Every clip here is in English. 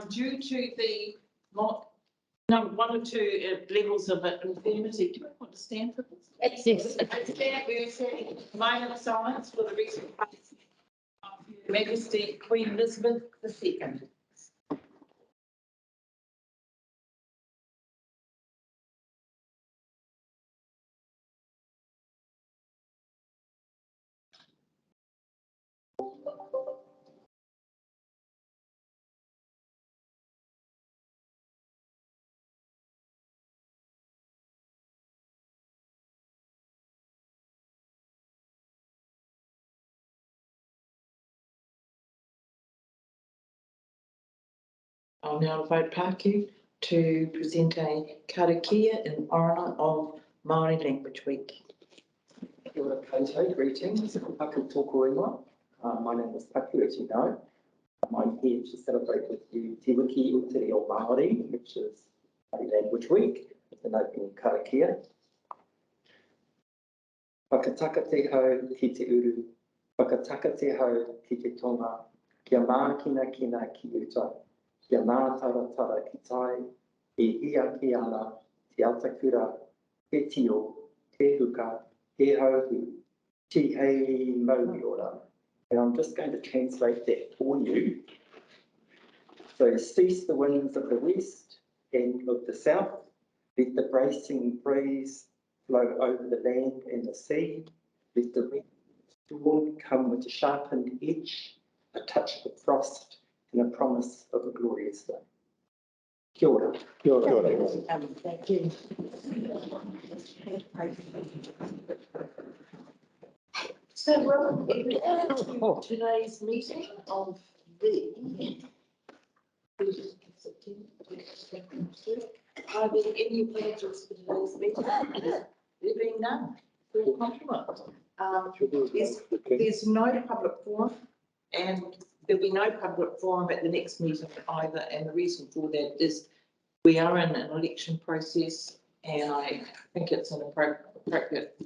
Due to the one or two levels of infirmity, do I want to stand for this? Yes. We're saying minor of silence for the recent passing of Her Majesty Queen Elizabeth II. I'll now invite Pāki to present a karakia in honour of Māori Language Week. Kia ora koutou, greetings. Aku tōku ingoa. My name is Paku, as you know. I'm here to celebrate with you Te Wiki Utiri o Māori, which is Māori Language Week, with an opening karakia. Whakataka te hau ki te uru, whakataka te hau ki te tonga, kia mākina kina ki uta, kia mātaratara ki tai, e hia ki ana, te atakura, he tio, te huka, he hauhu, te hei mauri ora. And I'm just going to translate that for you. So cease the winds of the west and of the south, let the bracing breeze flow over the land and the sea, let the red storm come with a sharpened edge, a touch of frost, and a promise of a glorious day. Kia ora. Kia ora. Kia ora. Thank you. So welcome to today's meeting of the Are there any apologies for today's meeting? There being none, full complement. There's no public forum, and there'll be no public forum at the next meeting either. And the reason for that is we are in an election process, and I think it's an appropriate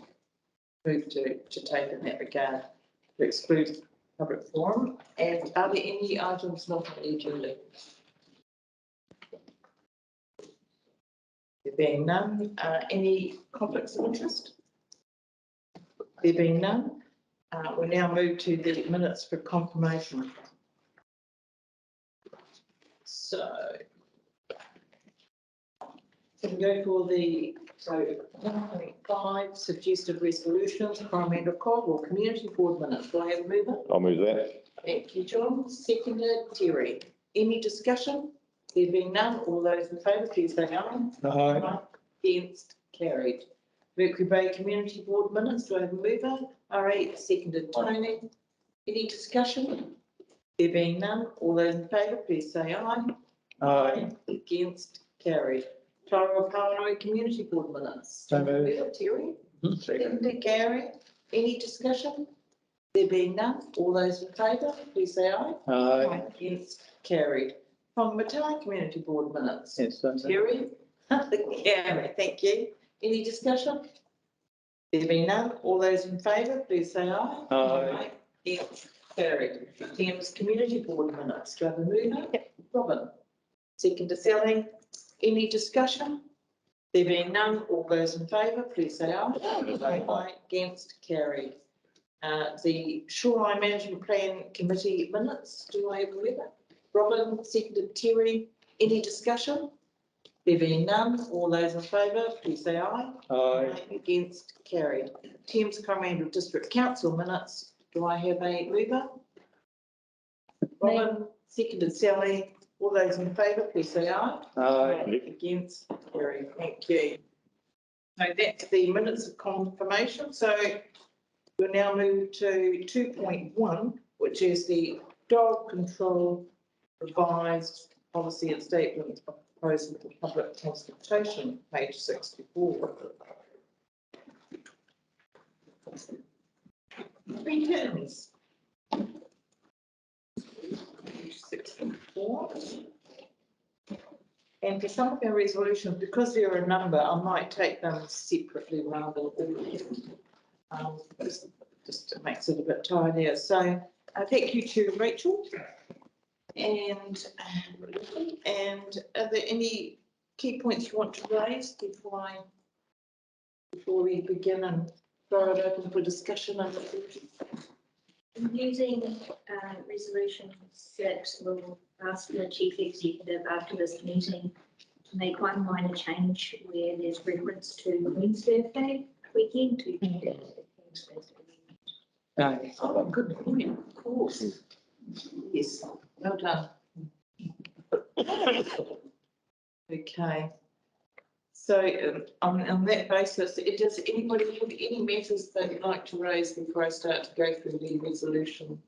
move to take in that regard to exclude public forum. And are there any items not on the agenda? There being none, any conflicts of interest? There being none, we now move to the minutes for confirmation. So we go for the 1.5 suggested resolutions, Coromandel Cog or Community Board minutes. Do I have a mover? I'll move that. Thank you, John. Seconded, Terry. Any discussion? There being none, all those in favour, please say aye. Aye. Against, carried. Mercury Bay Community Board minutes. Do I have a mover? R8, seconded, Tony. Any discussion? There being none, all those in favour, please say aye. Aye. Against, carried. Tauranga Paranoid Community Board minutes. So moved. Terry. Seconded, Gary. Any discussion? There being none, all those in favour, please say aye. Aye. Against, carried. From Matai Community Board minutes. Yes, so moved. Terry. Gary, thank you. Any discussion? There being none, all those in favour, please say aye. Aye. Against, carried. Thames Community Board minutes. Do I have a mover? Robin. Second to Sally. Any discussion? There being none, all those in favour, please say aye. Aye. Against, carried. The Shoreline Management Plan Committee minutes. Do I have a mover? Robin, seconded Terry. Any discussion? There being none, all those in favour, please say aye. Aye. Against, carried. Thames Coromandel District Council minutes. Do I have a mover? Robin, seconded Sally. All those in favour, please say aye. Aye. Against, carried. Thank you. So that's the minutes of confirmation. So we'll now move to 2.1, which is the dog control revised policy and statement of proposal for public consultation, page 64. Returns. Page 64. And for some of our resolutions, because there are a number, I might take them separately rather than all. Just makes it a bit tidier. So thank you to Rachel And are there any key points you want to raise before we begin and throw it open for discussion? Using resolution 6, we'll ask the chief executive after this meeting to make one minor change where there's reference to Wednesday weekend to King's Birthday weekend. Oh, good point, of course. Yes, well done. Okay. So on that basis, does anybody have any matters they'd like to raise before I start to go through the resolution?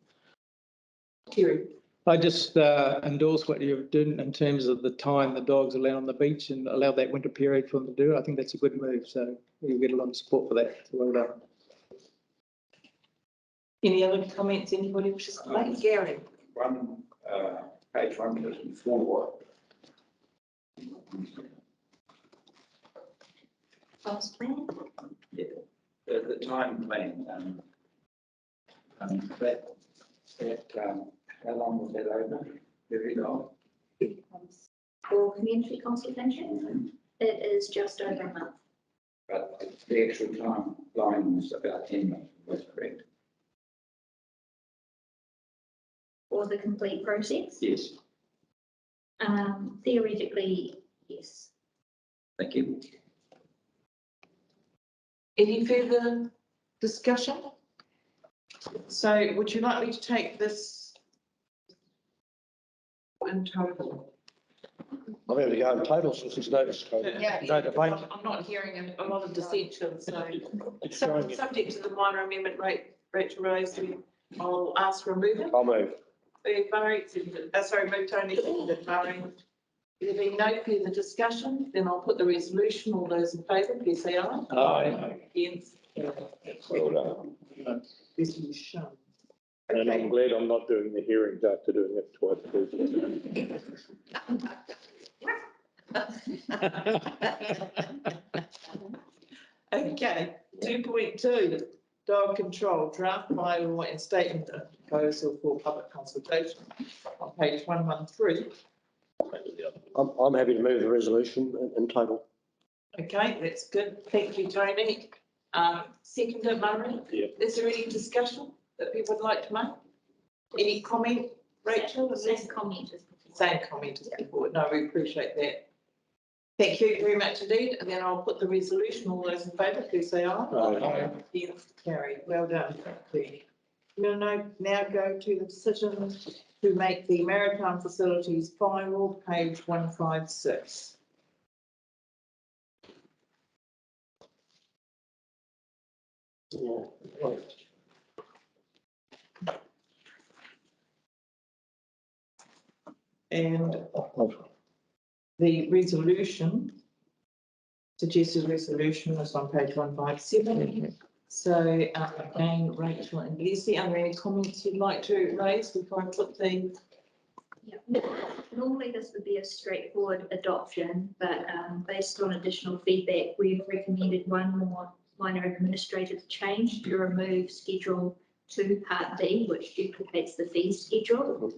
Kerry? I just endorse what you've done in terms of the time the dogs allow on the beach and allow that winter period for them to do. I think that's a good move. So you'll get a lot of support for that. So well done. Any other comments anybody wishes to make? Gary? Page 154. Last plan? Yeah, the time plan, how long was that over? Very long. For community consultation, it is just over a month. But the actual timeline was about 10 months, was correct? For the complete process, Yes. theoretically, yes. Thank you. Any further discussion? So would you like me to take this in total? I'm going to go in total since there's no debate. I'm not hearing a lot of dissension, so It's showing you. subject to the minor amendment Rachel raised, I'll ask for a mover. I'll move. Murray, move Tony, seconded Murray. There being no further discussion, then I'll put the resolution. All those in favour, please say aye. Aye. Against? Well done. This is shown. And I'm glad I'm not doing the hearings after doing it twice. Okay, 2.2, dog control, draft bylaw and statement of proposal for public consultation on page 113. I'm happy to move the resolution in total. Okay, that's good. Thank you, Tony. Seconder Murray? Yeah. Is there any discussion that people would like to make? Any comment, Rachel? Same comment as before. Same comment as before. No, we appreciate that. Thank you very much indeed. And then I'll put the resolution. All those in favour, please say aye. Aye. Yes, carried. Well done. Thank you. We'll now go to the decision to make the maritime facilities bylaw, page 156. Yeah. And the resolution, suggested resolution is on page 157. So again, Rachel and Leslie, are there any comments you'd like to raise before I put the? Yeah. Normally this would be a straightforward adoption, but based on additional feedback, we've recommended one more minor administrative change to remove Schedule 2 Part D, which duplicates the fee schedule.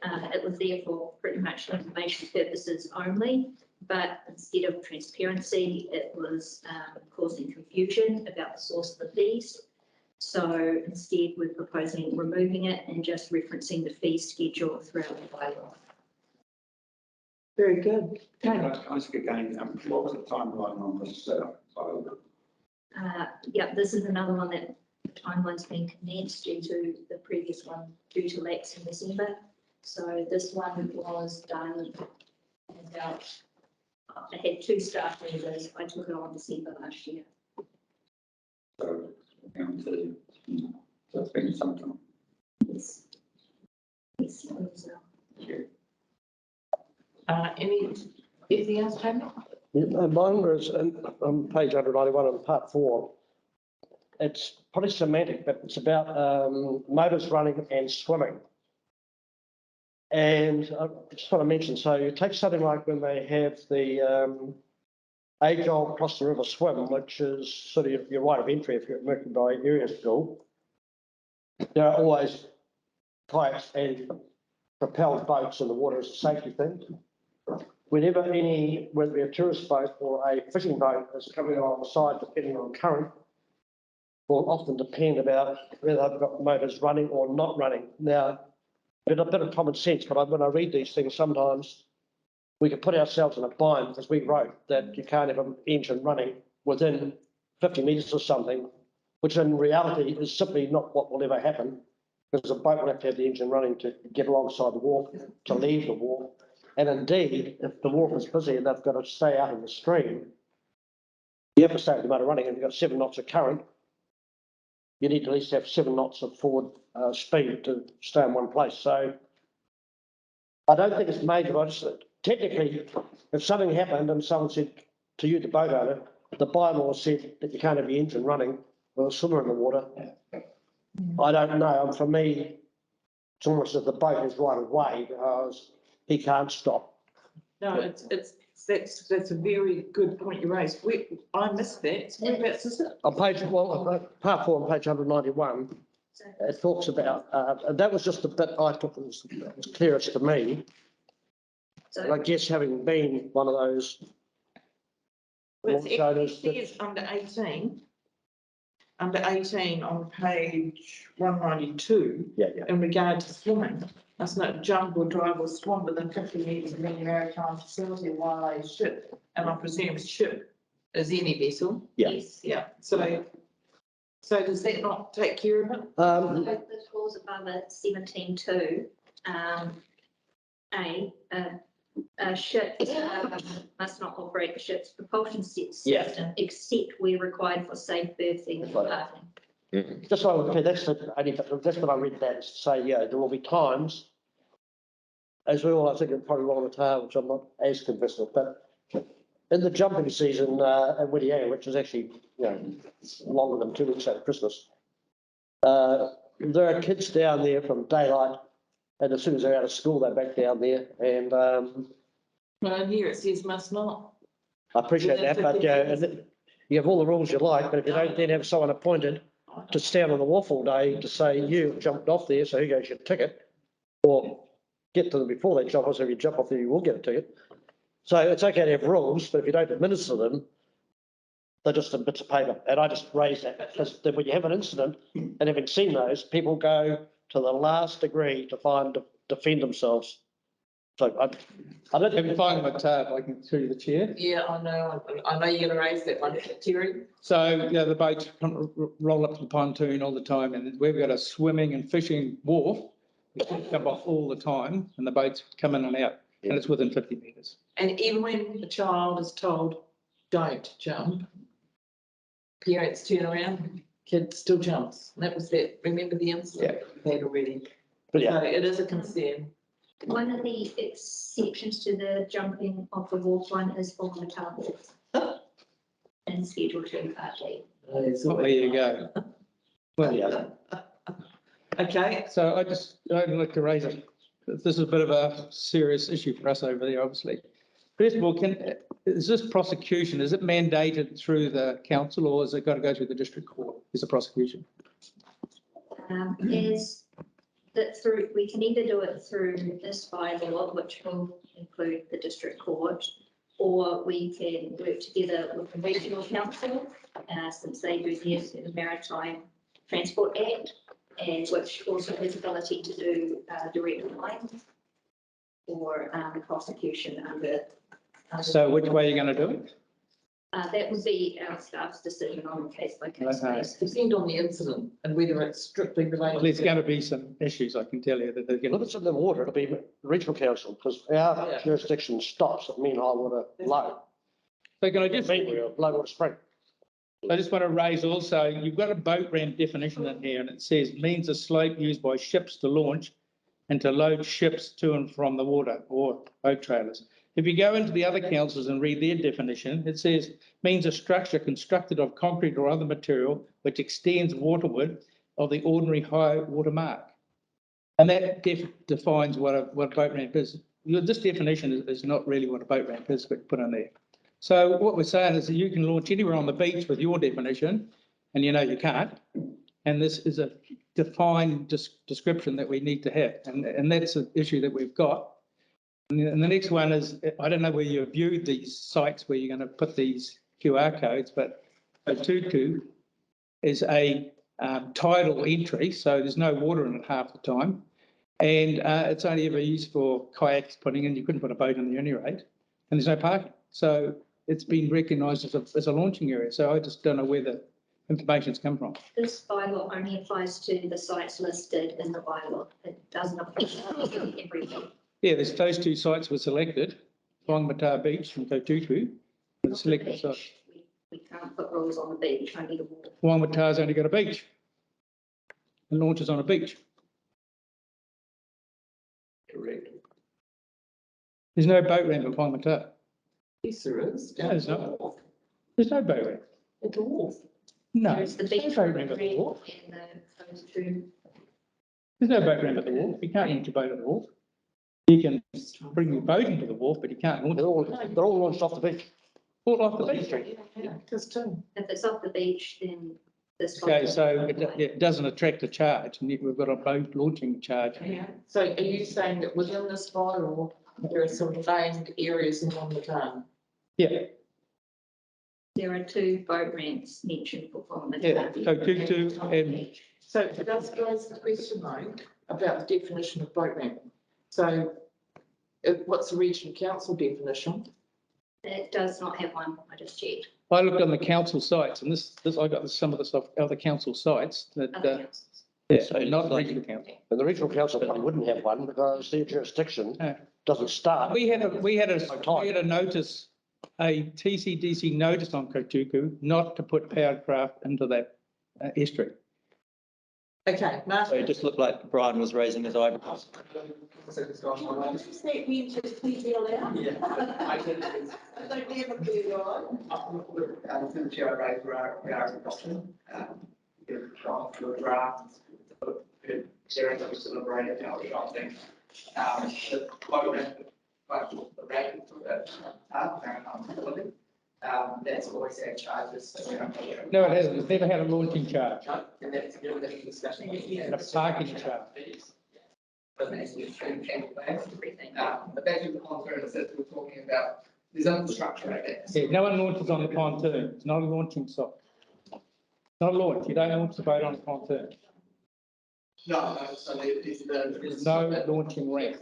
It was there for pretty much information purposes only, but instead of transparency, it was causing confusion about the source of the fees. So instead, we're proposing removing it and just referencing the fee schedule throughout the bylaw. Very good. Can I ask again, what was the timeline on this bylaw? Yeah, this is another one that the timeline's been condensed due to the previous one due to lapse in December. So this one was done about, I had 2 staff members. I took it on December last year. So, so it's been some time. Yes. Yes, it was, Anything else, Tony? Yeah, mine was on page 191 on part 4. It's probably semantic, but it's about motors running and swimming. And I just want to mention, so you take something like when they have the age-old across the river swim, which is sort of your right of entry if you're working by area school. There are always kayaks and propelled boats in the water is a safety thing. Whenever whether it be a tourist boat or a fishing boat is coming alongside, depending on current, will often depend about whether they've got motors running or not running. Now, a bit of common sense, but when I read these things, sometimes we can put ourselves in a bind because we wrote that you can't have an engine running within 50 metres or something, which in reality is simply not what will ever happen, because the boat will have to have the engine running to get alongside the wharf, to leave the wharf. And indeed, if the wharf is busy and they've got to stay out in the stream, you have to stay with the motor running, and you've got 7 knots of current. You need to at least have 7 knots of forward speed to stay in one place. So I don't think it's major. I just technically, if something happened and someone said to you, the boat owner, the bylaw said that you can't have your engine running with a swimmer in the water, I don't know. And for me, it's almost as the boat is right away because he can't stop. No, that's a very good point you raised. I missed that. So whereabouts is it? On page, part 4 on page 191, it talks about, and that was just the bit I thought was clearest to me. And I guess having been one of those Well, launch owners that- it's under 18. Under 18 on page 192, yeah, in regard to swimming, must not jump or drive or swim within 50 metres of any maritime facility while a ship, and I presume ship is any vessel. Yeah. Yes. Yeah, so does that not take care of it? The clause above it, 17.2, a ship must not operate the ship's propulsion system except where required for safe berthing and parking. Just so okay, that's what I read that is to say, yeah, there will be times, as we all, I think, are probably on the tail, which I'm not as convinced of, but in the jumping season at Whittier, which is actually, longer than 2 weeks after Christmas, there are kids down there from daylight, and as soon as they're out of school, they're back down there, and Well, here it says must not. I appreciate that, but you have all the rules you like, but if you don't then have someone appointed to stand on the wharf all day to say you jumped off there, so here goes your ticket, or get to them before they jump off, so if you jump off there, you will get a ticket. So it's okay to have rules, but if you don't administer them, they're just bits of paper. And I just raise that because then when you have an incident, and having seen those, people go to the last degree to defend themselves. So I don't Have think. you find my tab, I can through the chair. Yeah, I know you're gonna raise that one, Terry. So, the boats roll up to the pontoon all the time, and we've got a swimming and fishing wharf. We come off all the time, and the boats come in and out, and it's within 50 metres. And even when the child is told, don't jump, parents turn around, kid still jumps. That was that, remember the incident we had already? But So yeah, it is a concern. One of the exceptions to the jumping off the wharf one is for the car wharf. And Schedule 2, Part D. Well, there you go. Well, yeah. Okay, so I'd like to raise it. This is a bit of a serious issue for us over there, obviously. First of all, is this prosecution, is it mandated through the council, or has it got to go through the district court? Is a prosecution? Is that through, we can either do it through this bylaw, which will include the district court, or we can work together with the regional council, since they do the Maritime Transport Act, and which also has ability to do direct line or prosecution under. So which way are you going to do it? That would be our staff's decision on a case by case Okay. basis. depend on the incident and whether it's strictly related. Well, there's going to be some issues, I can tell you, that they're going If to. it's in the water, it'll be regional council, because our Yeah. jurisdiction stops at mean high water low. So can I just, Low water spring. I just want to raise also, you've got a boat ramp definition in here, and it says means a slope used by ships to launch and to load ships to and from the water, or boat trailers. If you go into the other councils and read their definition, it says means a structure constructed of concrete or other material which extends waterward of the ordinary high water mark. And that defines what a boat ramp is. This definition is not really what a boat ramp is, but put in there. So what we're saying is that you can launch anywhere on the beach with your definition, and you know you can't. And this is a defined description that we need to have, and that's an issue that we've got. And the next one is, I don't know where you viewed these sites where you're going to put these QR codes, but Tutu is a tidal entry, so there's no water in it half the time. And it's only ever used for kayaks putting in. You couldn't put a boat in there any rate, and there's no parking. So it's been recognised as a launching area. So I just don't know where the information's come from. This bylaw only applies to the sites listed in the bylaw. It doesn't apply to everything. Yeah, there's those two sites were selected, Whangamata Beach and Kotutu. The selected sites. We can't put rules on the beach, only the water. Whangamata's only got a beach. And launches on a beach. Correct. There's no boat ramp at Whangamata. Yes, there is. No, there's not. There's no boat ramp. At the wharf. No, There's the there's beach no boat ramp at the wharf. and those two. There's no boat ramp at the wharf. You can't launch a boat at the wharf. You can bring your boat into the wharf, but you can't launch They're all launched off the beach. all off the beach. Yeah, just too. If it's off the beach, then this. Okay, so it doesn't attract a charge, and yet we've got a boat launching charge. Yeah. So are you saying that within this bylaw, there are some named areas along the town? Yeah, There are two boat ramps mentioned for Whangamata. yeah, Kotutu and, So it does raise the question though about the definition of boat ramp. So what's the regional council definition? It does not have one, I just checked. I looked on the council sites, and this, I got some of the stuff, other council sites that, Other councils. yeah, not regional council. And the regional council probably wouldn't have one because their jurisdiction Yeah. doesn't start. We had a notice, a TCDC notice on Kotuku not to put powered craft into that estuary. Okay, Martin. So it just looked like Brian was raising his eyebrows. That's always had charges. So we don't know. No, it hasn't. It's never had a launching charge And that's given the discussion. and a parking charge. But that's just true, Everything. but that's the concerns that we're talking about. There's infrastructure right there. Yeah, no one launches on the pontoon. It's not a launching site. It's not a launch. You don't launch the boat on a pontoon. No, so there's No launching ramp.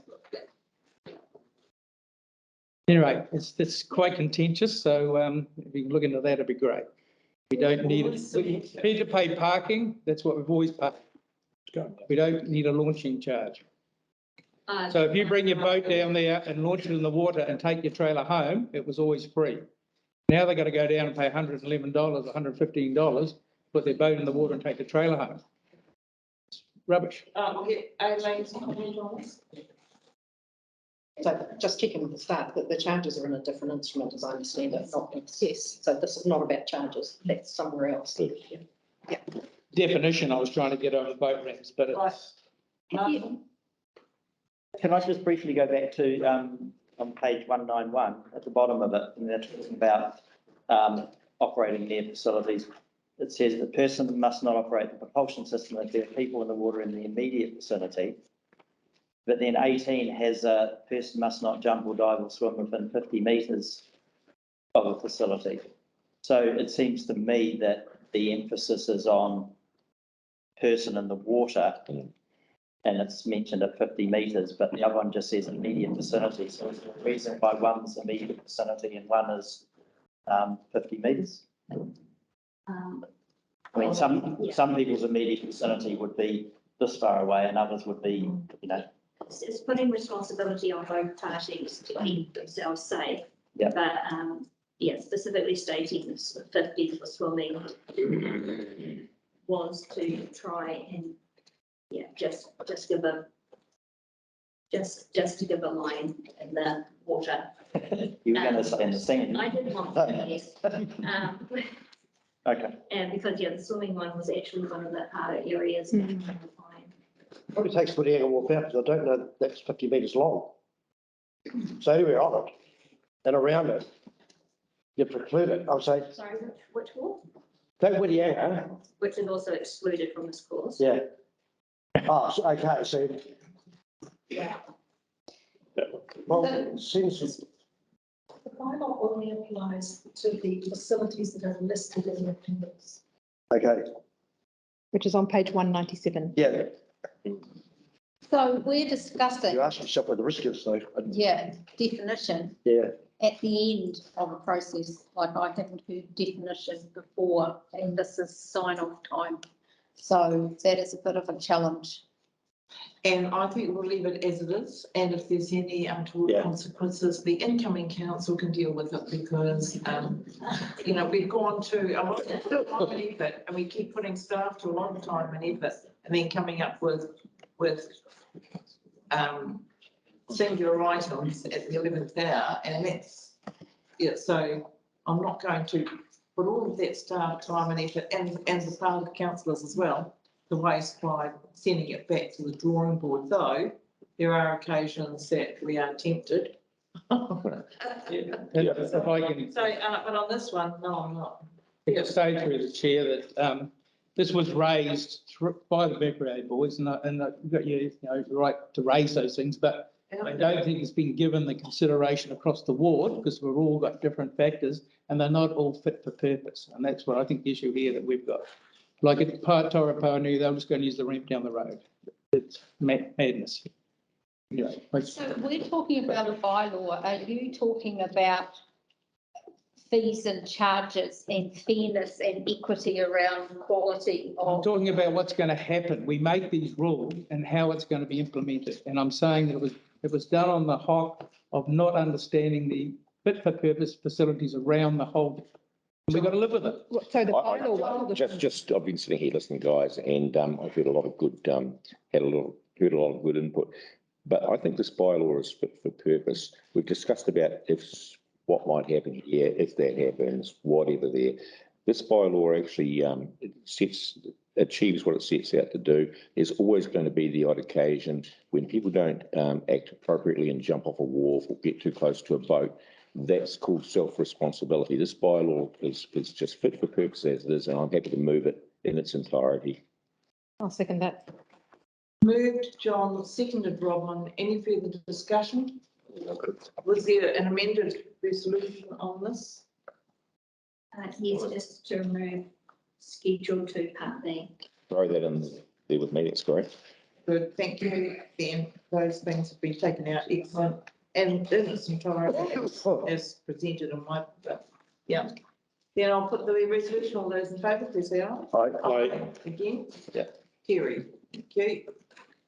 Anyway, it's quite contentious, so if you can look into that, it'd be great. We don't need it. We need to pay parking. That's what we've always paid. We don't need a launching charge. So if you bring your boat down there and launch it in the water and take your trailer home, it was always free. Now they've got to go down and pay $111, $115, put their boat in the water and take the trailer home. It's rubbish. We'll get Adelaide's comment on this. So just checking at the start that the charges are in a different instrument, as I understand it, not in CES. So this is not about charges, that's somewhere else. Yeah. Definition I was trying to get on the boat ramps, but Right. it's, Martin? Can I just briefly go back to, on page 191, at the bottom of it, and they're talking about operating their facilities. It says the person must not operate the propulsion system if there are people in the water in the immediate vicinity. But then 18 has a person must not jump or dive or swim within 50 metres of a facility. So it seems to me that the emphasis is on person in the water, and it's mentioned at 50 metres, but the other one just says immediate vicinity. So is there a reason why one's immediate vicinity and one is 50 metres? I mean, some people's immediate vicinity would be this far away and others would be, you know. It's putting responsibility on both parties to keep themselves safe. Yeah. But, yeah, specifically stating this 50 for swimming was to try and, yeah, just give a, just to give a line in the water. You were going to say in the singing. I did want to, yes. Okay. And because, yeah, the swimming one was actually one of the harder areas to find. Probably takes for the angle walk out because I don't know that that's 50 metres long. So anywhere on it and around it, you preclude it. I would say, Sorry, which walk? that Whitty Angle, Which is also excluded from this course. yeah, Okay, so, well, since, The bylaw only applies to the facilities that are listed in the appendix. okay, Which is on page 197. yeah, So we're discussing, you asked yourself what the risk is, so. yeah, definition Yeah, at the end of a process, like I haven't heard definition before, and this is sign-off time. So that is a bit of a challenge. And I think we'll leave it as it is, and if there's any untoward Yeah. consequences, the incoming council can deal with it, because, you know, we've gone to a lot of time and effort, and we keep putting staff to a lot of time and effort, and then coming up with, singular items at the 11th hour, and that's, yeah, so I'm not going to put all of that staff time and effort, and the part of the councillors as well, to waste by sending it back to the drawing board, though there are occasions that we are tempted. If I can So, but on this one, no, I'm not. say through the chair that this was raised by the Becker boys, and you've got your right to raise those things, but I don't think it's been given the consideration across the ward, because we've all got different factors and they're not all fit for purpose. And that's what I think the issue here that we've got. Like at Tauropau, they're just going to use the ramp down the road. It's madness. Anyway, So we're talking about a bylaw. Are you talking about fees and charges and fairness and equity around quality I'm of? talking about what's going to happen. We make these rules and how it's going to be implemented. And I'm saying that it was done on the hock of not understanding the fit for purpose facilities around the whole. And we've got to live with it. So the bylaw, Just, I've been sitting here listening, guys, and I've heard a lot of good, heard a lot of good input. But I think this bylaw is fit for purpose. We've discussed about what might happen here, if that happens, whatever there. This bylaw actually achieves what it sets out to do. There's always going to be the odd occasion when people don't act appropriately and jump off a wharf or get too close to a boat. That's called self-responsibility. This bylaw is just fit for purpose as it is, and I'm happy to move it in its entirety. I'll second that. Moved, John, seconded, Robin. Any further discussion? Was there an amended resolution on this? Yes, just to remove Schedule 2 Part B. Throw that in there with me, that's great. Good, thank you. Then those things have been taken out. Excellent. And in its entirety as presented in my, yeah. Then I'll put the resolution, all those in favour, please say aye. Aye. Again? Yeah. Carried. Thank you.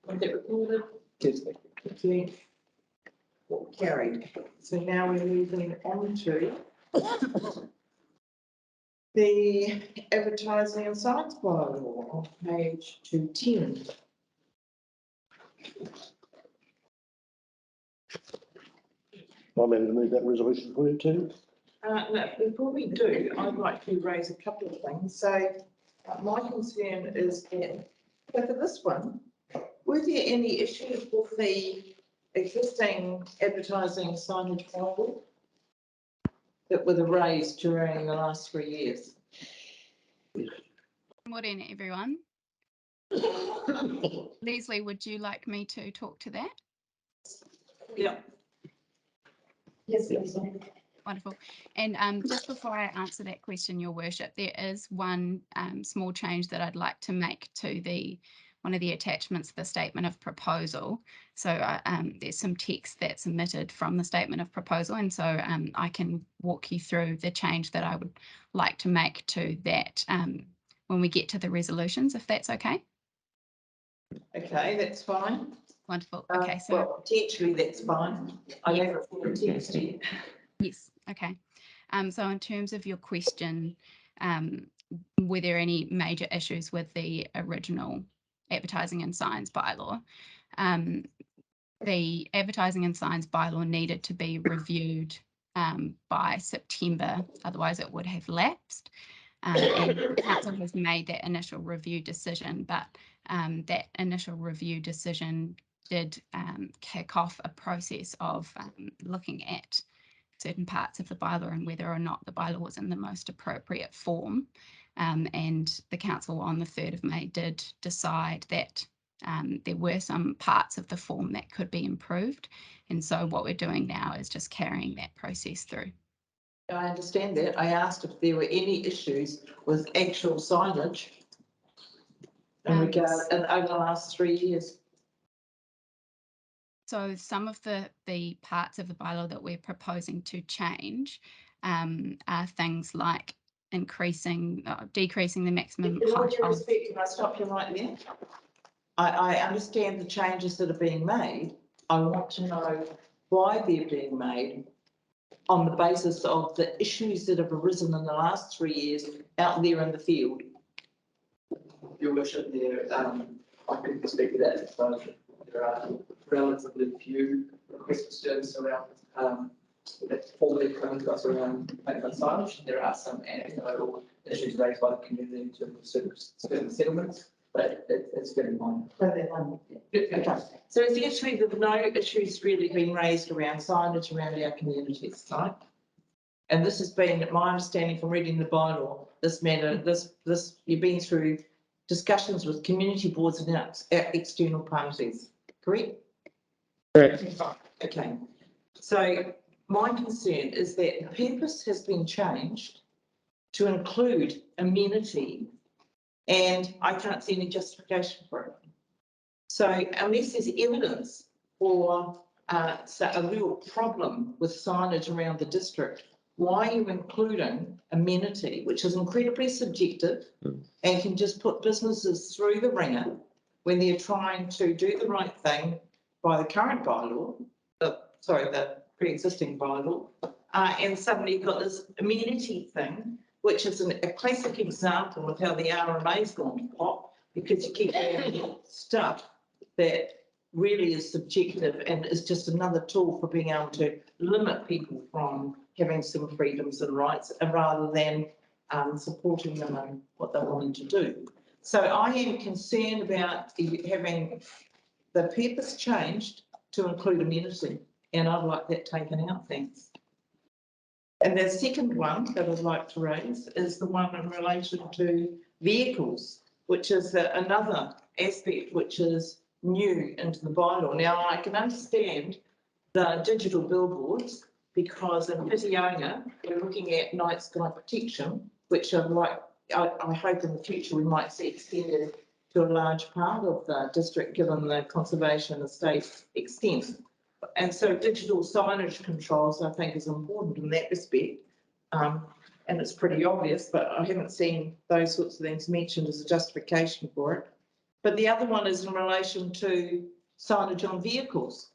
Was that recorded? Yes, Thank you. Carried. So now we're moving on to the advertising and signs bylaw on page 210. I'm going to move that resolution for you too. No, before we do, I'd like to raise a couple of things. So my concern is that, so for this one, were there any issues with the existing advertising signage bylaw that were raised during the last 3 years? Good morning, everyone. Leslie, would you like me to talk to that? Yeah. Yes, Wonderful. And just before I answer that question, Your Worship, there is one small change that I'd like to make to one of the attachments of the statement of proposal. So there's some text that's omitted from the statement of proposal, and so I can walk you through the change that I would like to make to that when we get to the resolutions, if that's okay. Okay, that's fine. Wonderful. Okay, so well, potentially that's fine. I haven't put a text yet. yes, okay. So in terms of your question, were there any major issues with the original advertising and signs bylaw? The advertising and signs bylaw needed to be reviewed by September, otherwise it would have lapsed. And the council has made that initial review decision, but that initial review decision did kick off a process of looking at certain parts of the bylaw and whether or not the bylaw was in the most appropriate form. And the council on the 3rd of May did decide that there were some parts of the form that could be improved. And so what we're doing now is just carrying that process through. I understand that. I asked if there were any issues with actual signage in regard, and over the last 3 years. So some of the parts of the bylaw that we're proposing to change are things like decreasing the maximum In all height due of. respect, can I stop you right there? I understand the changes that are being made. I want to know why they're being made on the basis of the issues that have arisen in the last 3 years out there in the field. Your worship, I can speak to that, so there are relatively few requests for service around, that formally come to us around mainland signage. There are some anecdotal issues raised by the community in terms of certain settlements, but it's very minor. Okay, so essentially there's no issues really been raised around signage around our communities, right? And this has been my understanding from reading the bylaw, you've been through discussions with community boards and external parties, correct? Correct. Okay, so my concern is that the purpose has been changed to include amenity, and I can't see any justification for it. So unless there's evidence for a real problem with signage around the district, why are you including amenity, which is incredibly subjective and can just put businesses through the ringer when they're trying to do the right thing by the current bylaw, the pre-existing bylaw, and suddenly you've got this amenity thing, which is a classic example of how the RMA's gone to pop, because you keep having stuff that really is subjective and is just another tool for being able to limit people from having some freedoms and rights, rather than supporting them in what they're wanting to do. So I am concerned about having the purpose changed to include amenity, and I'd like that taken out, thanks. And the second one that I'd like to raise is the one in relation to vehicles, which is another aspect which is new into the bylaw. Now, I can understand the digital billboards, because in Whitianga, we're looking at night sky protection, which I hope in the future we might see extended to a large part of the district, given the conservation estate extent. And so digital signage controls, I think, is important in that respect. And it's pretty obvious, but I haven't seen those sorts of things mentioned as a justification for it. But the other one is in relation to signage on vehicles.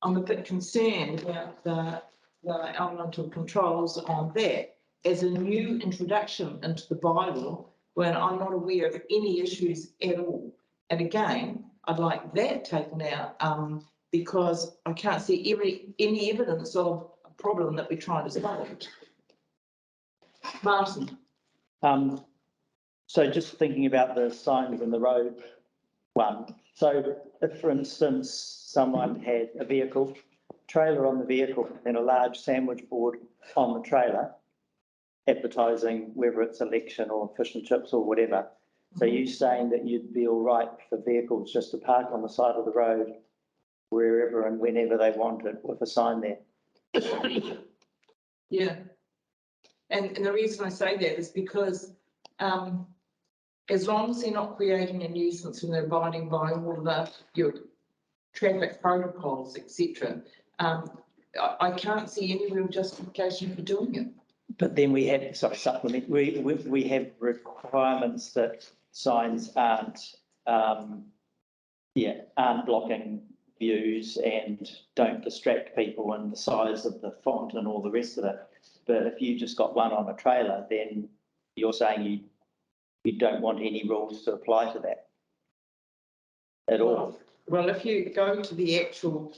I'm a bit concerned about the elemental controls on that as a new introduction into the bylaw, when I'm not aware of any issues at all. And again, I'd like that taken out because I can't see any evidence of a problem that we're trying to solve. Martin. So just thinking about the signs in the road one. So if, for instance, someone had a vehicle, trailer on the vehicle, and a large sandwich board on the trailer, advertising whether it's election or fish and chips or whatever. So you saying that you'd be all right for vehicles just to park on the side of the road wherever and whenever they wanted with a sign there? Yeah. And the reason I say that is because as long as they're not creating a nuisance and they're abiding by all of your traffic protocols, etc., I can't see any real justification for doing it. But then we have, supplement, we have requirements that signs aren't blocking views and don't distract people, and the size of the font and all the rest of it. But if you just got one on a trailer, then you're saying you don't want any rules to apply to that at all. Well, if you go to the actual,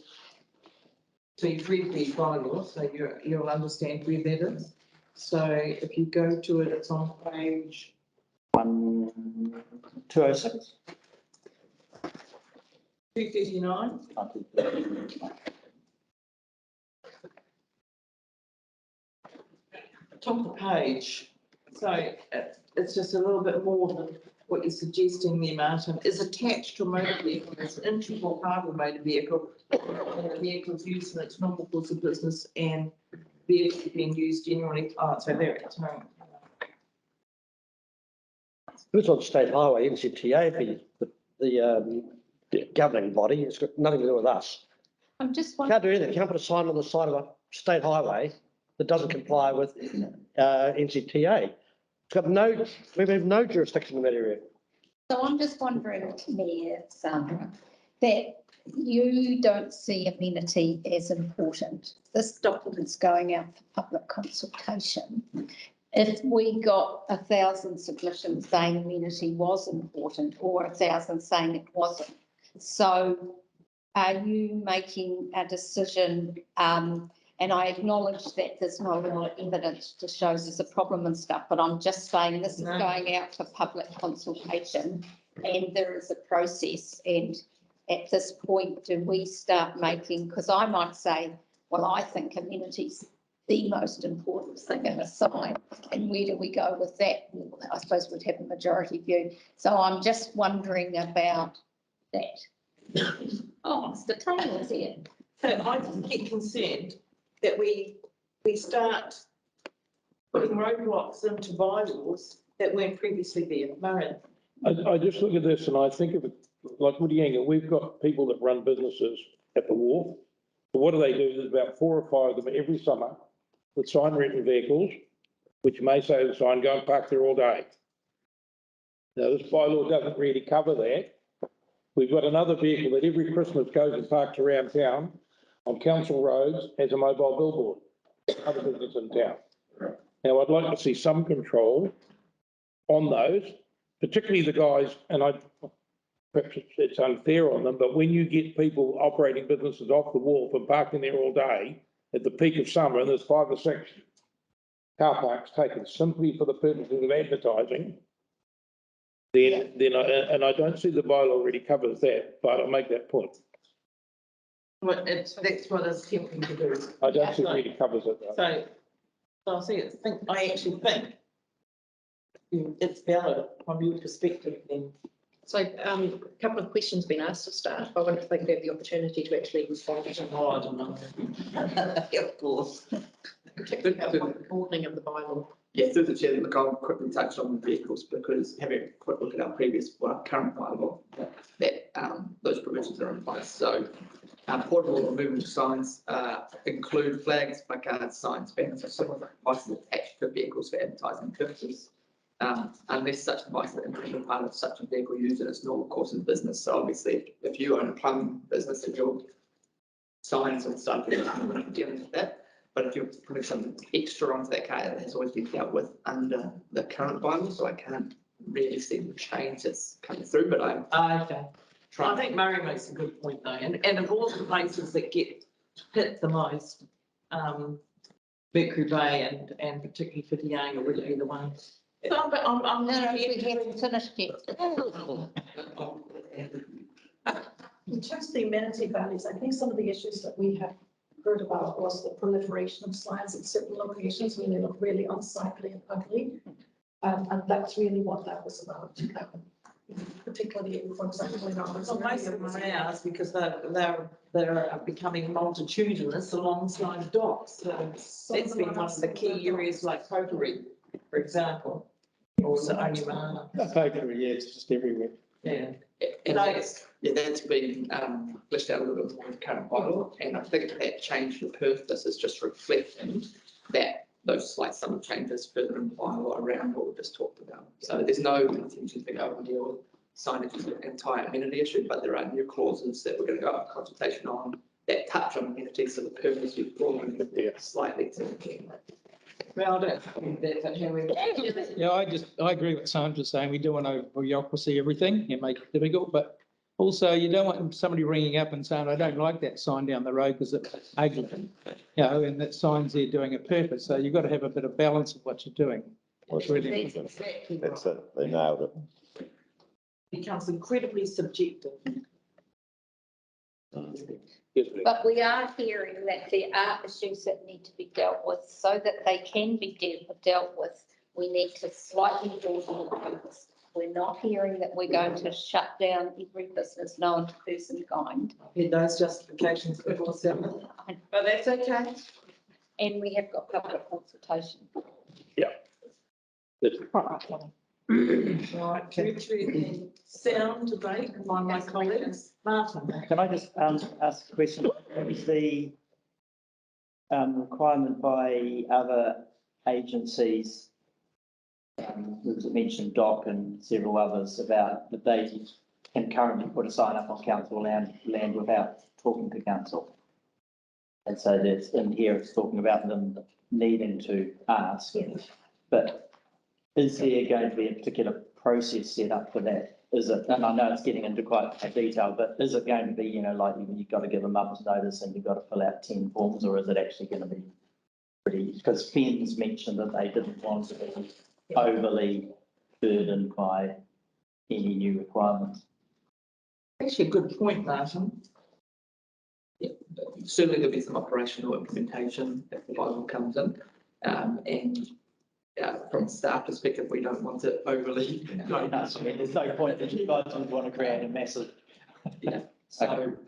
so you've read the bylaw, so you'll understand where that is. So if you go to it, it's on page 206. 239. Top of the page. So it's just a little bit more than what you're suggesting there, Martin, is attached to a motor vehicle as an integral part of a motor vehicle. And the vehicle is used in its normal course of business and vehicles being used generally. Oh, so there it's no. It's on state highway, NCTA, the governing body. It's got nothing to do with us. I'm just Can't wondering, do anything. Can't put a sign on the side of a state highway that doesn't comply with NCTA. It's got no, we have no jurisdiction in that area. so I'm just wondering, Mayor Sandra, that you don't see amenity as important. This document's going out for public consultation. If we got 1,000 submissions saying amenity was important or 1,000 saying it wasn't. So are you making a decision? And I acknowledge that there's no real evidence to show there's a problem and stuff, but I'm just saying this is going out for public consultation and there is a process. And at this point, do we start making, because I might say, well, I think amenity's the most important thing in a sign, and where do we go with that? I suppose we'd have a majority view. So I'm just wondering about that. Oh, Mr. Taylor's here. So I just get concerned that we start putting roadblocks into bylaws that weren't previously there. Murray. I just look at this and I think of it like Woodyanga. We've got people that run businesses at the wharf. But what do? There's about 4 or 5 of them every summer with sign-written vehicles, which may say the sign, go and park there all day. Now, this bylaw doesn't really cover that. We've got another vehicle that every Christmas goes and parks around town on council roads as a mobile billboard, other business in town. Now, I'd like to see some control on those, particularly the guys, and perhaps it's unfair on them, but when you get people operating businesses off the wharf and parking there all day at the peak of summer, and there's 5 or 6 car parks taken simply for the purposes of advertising, then I don't see the bylaw really covers that, but I'll make that point. Well, that's what I was attempting to do. I don't think it really covers it though. So I actually think it's valid from your perspective then. So a couple of questions been asked to start. I wonder if they could have the opportunity to actually respond. Oh, I don't know. Of course. Particularly about the broadening of the bylaw. Yeah, through the chair, look, I'll quickly touch on the vehicles because having a quick look at our current bylaw, that those provisions are in place. So portable or movable signs include flags, placards, signs, banners, or similar devices attached to vehicles for advertising purposes. Unless such device is an integral part of such a vehicle used in its normal course of business. So obviously, if you own a plumbing business and your signs and stuff, you're dealing with that. But if you're putting something extra onto that car, it has always been dealt with under the current bylaw, so I can't really see the change that's coming through, but I'm okay. I think Murray makes a good point though, and of all the places that get hit the most, Vickery Bay and particularly Whitianga would be the ones. So, but I'm No, we haven't finished yet. In terms of the amenity values, I think some of the issues that we have heard about was the proliferation of signs in certain locations when they look really unsightly and ugly. And that's really what that was about. Particularly, for example, in our. Well, most of them are ours because they're becoming multitudinous alongside docks. So that's been one of the key areas like Pottery, for example. Or the Onimana. Pottery, yeah, it's just everywhere. Yeah. And that's been fleshed out a little bit more in the current bylaw, and I think that change in purpose is just reflecting that those slight summer changes further in the bylaw around what we just talked about. So there's no intention to go and deal with signage as an entire amenity issue, but there are new clauses that we're going to go up consultation on that touch on amenities, so the purpose we've broadened slightly to. Well, I don't think that's how we. Yeah, I agree with Sandra saying we don't want to bureaucracy everything and make it difficult, but also you don't want somebody ringing up and saying, I don't like that sign down the road because it's ugly, you know, and that sign's there doing a purpose. So you've got to have a bit of balance of what you're doing. That's it, they nailed it. Becomes incredibly subjective. But we are hearing that there are issues that need to be dealt with so that they can be dealt with. We need to slightly broaden the purpose. We're not hearing that we're going to shut down every business known to person kind. Had those justifications before, Selma, but that's okay. And we have got public consultation. Right, territory and sound debate by my colleagues. Martin. Can I just ask a question? Is the requirement by other agencies, was it mentioned DOC and several others about that they can currently put a sign up on council land without talking to council? And so that's in here, it's talking about them needing to ask. But is there going to be a particular process set up for that? Is it, and I know it's getting into quite a detail, but is it going to be, you know, like you've got to give a month's notice and you've got to fill out 10 forms, or is it actually going to be pretty, because Finn's mentioned that they didn't want to be overly burdened by any new requirements. Actually, a good point, Martin. Yeah, certainly there'll be some operational implementation if the bylaw comes in. And from a staff perspective, we don't want it overly. No, I mean, there's no point that you guys would want to create a massive. Yeah, so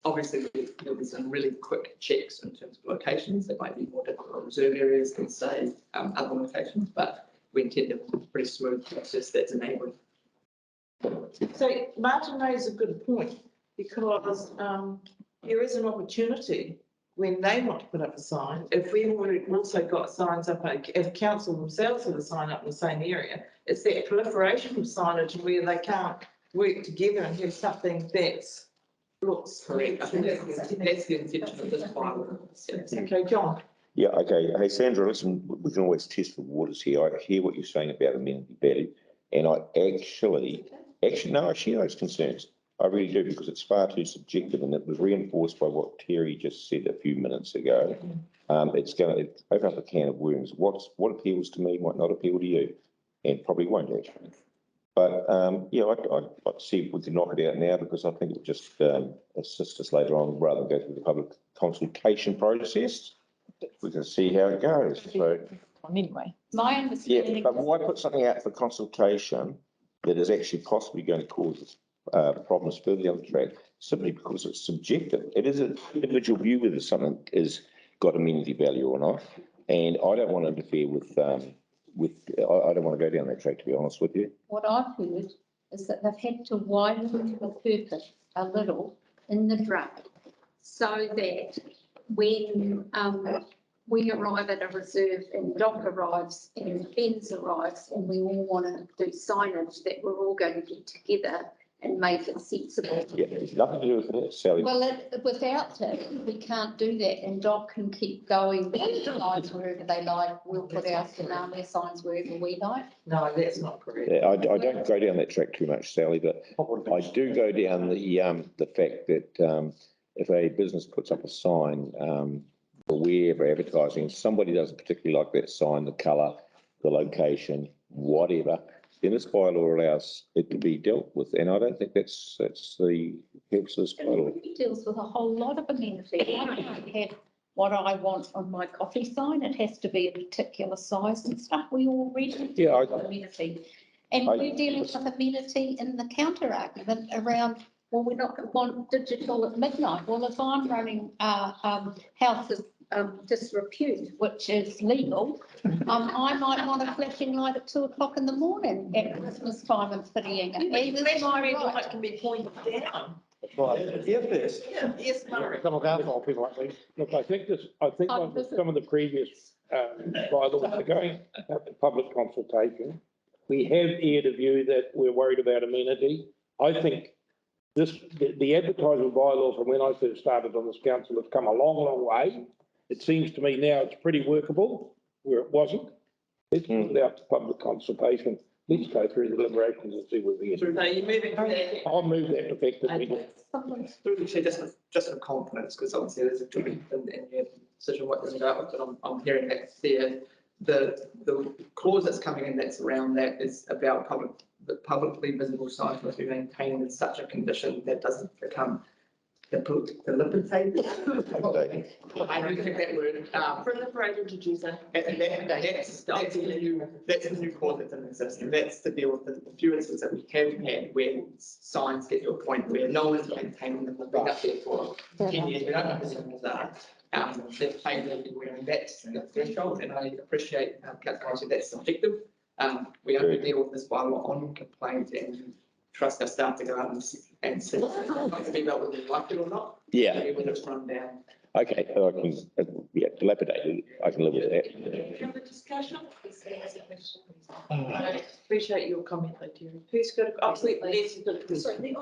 obviously there'll be some really quick checks in terms of locations. There might be more difficult reserve areas than say other locations, but we intend to have a pretty smooth process that's enabling. So Martin raised a good point, because there is an opportunity when they want to put up a sign. If we've already also got signs up, if council themselves have a sign up in the same area, it's that proliferation of signage where they can't work together and have something that's looks correct. I think that's the intention of this bylaw. Okay, John. Yeah, okay. Hey, Sandra, listen, we can always test the waters here. I hear what you're saying about amenity value, and I actually, no, I share those concerns. I really do, because it's far too subjective, and it was reinforced by what Terry just said a few minutes ago. It's going to open up a can of worms. What appeals to me might not appeal to you, and probably won't actually. But yeah, I'd like to see if we can knock it out now, because I think it would just assist us later on, rather than go through the public consultation process. We can see how it goes. So Anyway. My understanding. yeah, but why put something out for consultation that is actually possibly going to cause problems further down the track, simply because it's subjective? It is an individual view whether something is got amenity value or not, and I don't want to interfere with. I don't want to go down that track, to be honest with you. What I've heard is that they've had to widen the purpose a little in the draft, so that when we arrive at a reserve and Doc arrives and Ben's arrives and we all want to do signage, that we're all going to get together and make it sensible. Yeah, it's nothing to do with that, Sally. Well, without it, we can't do that, and Doc can keep going with signs wherever they like. We'll put our tsunami signs wherever we like. No, that's not correct. Yeah, I don't go down that track too much, Sally, but I do go down the fact that if a business puts up a sign for wherever advertising, somebody doesn't particularly like that sign, the colour, the location, whatever, then this bylaw allows it to be dealt with, and I don't think that's the purpose of this bylaw. It deals with a whole lot of amenities. I don't have what I want on my coffee sign. It has to be a particular size and stuff. We already deal with amenity. And we're dealing with amenity in the counter argument around, well, we're not going to want digital at midnight. Well, if I'm running a house of disrepute, which is legal, I might want a flashing light at 2 o'clock in the morning at Christmas time and pitying it. The flashing light can be pointed down. Yeah, first. Yeah, yes, Murray. Some of our people like these. Look, I think like with some of the previous bylaws are going at the public consultation. We have aired a view that we're worried about amenity. I think the advertising bylaw from when I first started on this council has come a long, long way. It seems to me now it's pretty workable where it wasn't. Let's put it out to public consultation. Let's go through the deliberations and see what we get. So you're moving to I'll move that effectively. Through the chair, just for confidence, because obviously there's a joint and you have a decision what you're about, but I'm hearing that there. The clause that's coming in that's around that is about publicly visible signs must be maintained in such a condition that doesn't become deliberated. I don't think that word, Proliferated, did you say? and that's the new clause that's in existing. That's to deal with the few instances that we have had where signs get to a point where no one's maintaining them, they've been up there for 10 years, we don't know who the owners are. They've paid everywhere, and that's the threshold, and I appreciate, Councillor Rossi, that's subjective. We only deal with this bylaw on complaint and trust our staff to go out and see, about whether they like it or not. Yeah. When it's run down. Okay, I can, yeah, dilapidated, I can live with that. Any other discussion? I appreciate your comment, though, Terry. Who's got, absolutely, Les, you've got a question. Sorry, the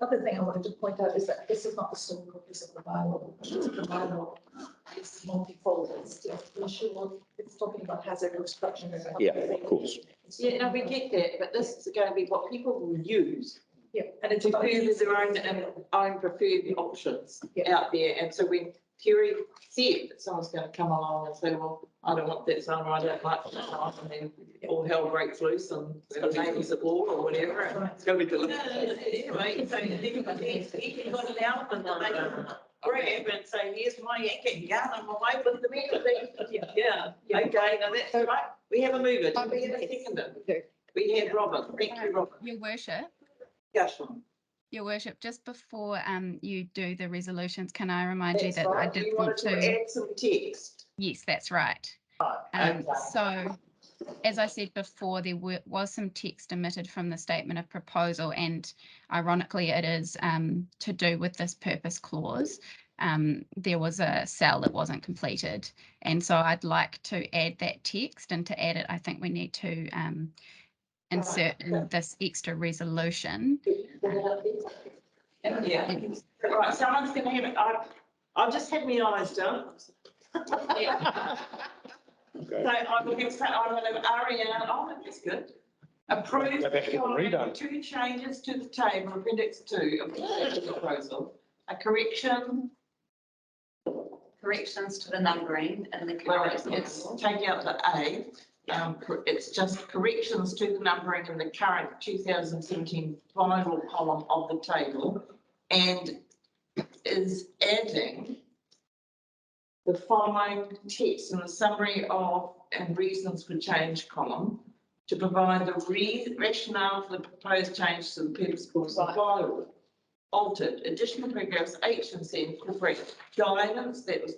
other thing I wanted to point out is that this is not the sole purpose of the bylaw. The bylaw is multifold. It's to ensure, it's talking about hazard construction. Yeah, of course. Yeah, no, we get that, but this is going to be what people will use Yeah, and it's to about further their own preferred options out there. And so when Terry said that someone's going to come along and say, well, I don't want that sign, or I don't like that sign, and then all hell breaks loose and the neighbours at law or whatever. And It's going to be deliberate. anyway, so he got an element that they can grab and say, here's my yanking gun, I'm away with the meter. Yeah, okay, now that's right. We have a mover. Do we have a seconder? We have Robin. Thank you, Robin. Your worship, Discussion. Your worship, just before you do the resolutions, can I remind you That's that I right. did You want wanted to? add some text. Yes, that's right. Okay. So, as I said before, there was some text omitted from the statement of proposal, and ironically, it is to do with this purpose clause. There was a cell that wasn't completed, and so I'd like to add that text, and to add it, I think we need to insert in this extra resolution. Yeah. Right, someone's going to have it. I've just had my eyes done. So I'm looking for, I'm going to RER, oh, that's good. Approve Go back to the redone. 2 changes to the table, appendix 2 of the proposal. A correction, Corrections to the numbering and the. well, it's take out the A. It's just corrections to the numbering in the current 2017 final column of the table, and is adding the following text in the summary of and reasons for change column to provide the rationale for the proposed change to the purpose clause of the bylaw. Altered, additional paragraphs H and C incorporate guidance that was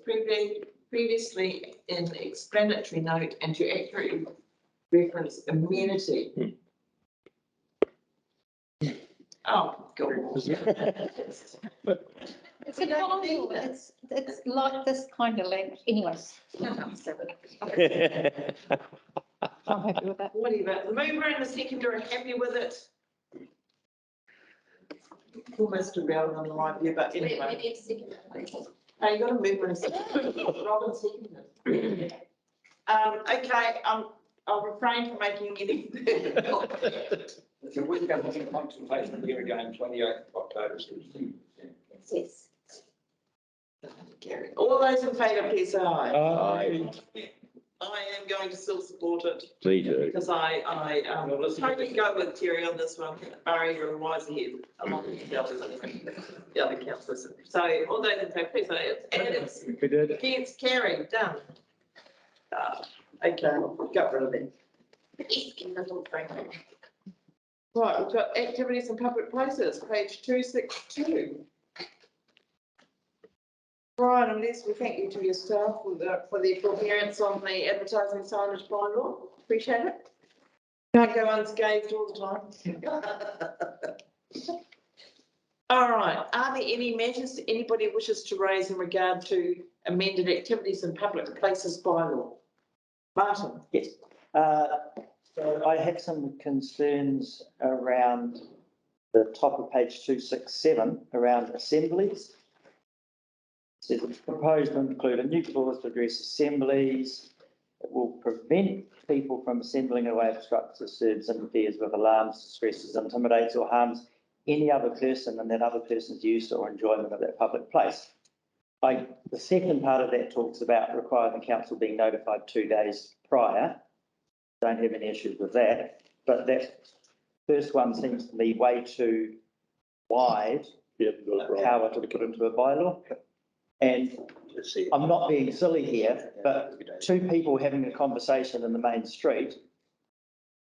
previously in the explanatory note and to accurately reference amenity. Oh, God. It's a Bible. It's like this kind of language. Anyways. I'm happy with that. Whatever. The mover and the seconder are happy with it. Almost around on the line here, but anyway. Oh, you got a mover and a seconder. Robin seconded. Okay, I'll refrain from making any. So we're going to consultation here again, 28th of October. Yes. All those in favour, please say aye. Aye. I am going to still support it. Please do. Because I totally go with Terry on this one. Barry, you're wise ahead along with the other councillors. So all those in favour, please say it. And it's We did. against carried, done. Okay, got rid of them. Right, we've got activities in public places, page 262. Right, and Les, we thank you to your staff for the forbearance on the advertising signage bylaw. Appreciate it. Can't go unscathed all the time. All right, are there any matters anybody wishes to raise in regard to amended activities in public places bylaw? Martin? Yes. So I had some concerns around the top of page 267 around assemblies. It says it's proposed to include a new clause to address assemblies. It will prevent people from assembling in a way that obstructs, disturbs, interferes with, alarms, distresses, intimidates or harms any other person and that other person's use or enjoyment of that public place. The second part of that talks about requiring the council being notified 2 days prior. Don't have any issues with that, but that first one seems to me way too wide power to put into a bylaw. And I'm not being silly here, but two people having a conversation in the main street,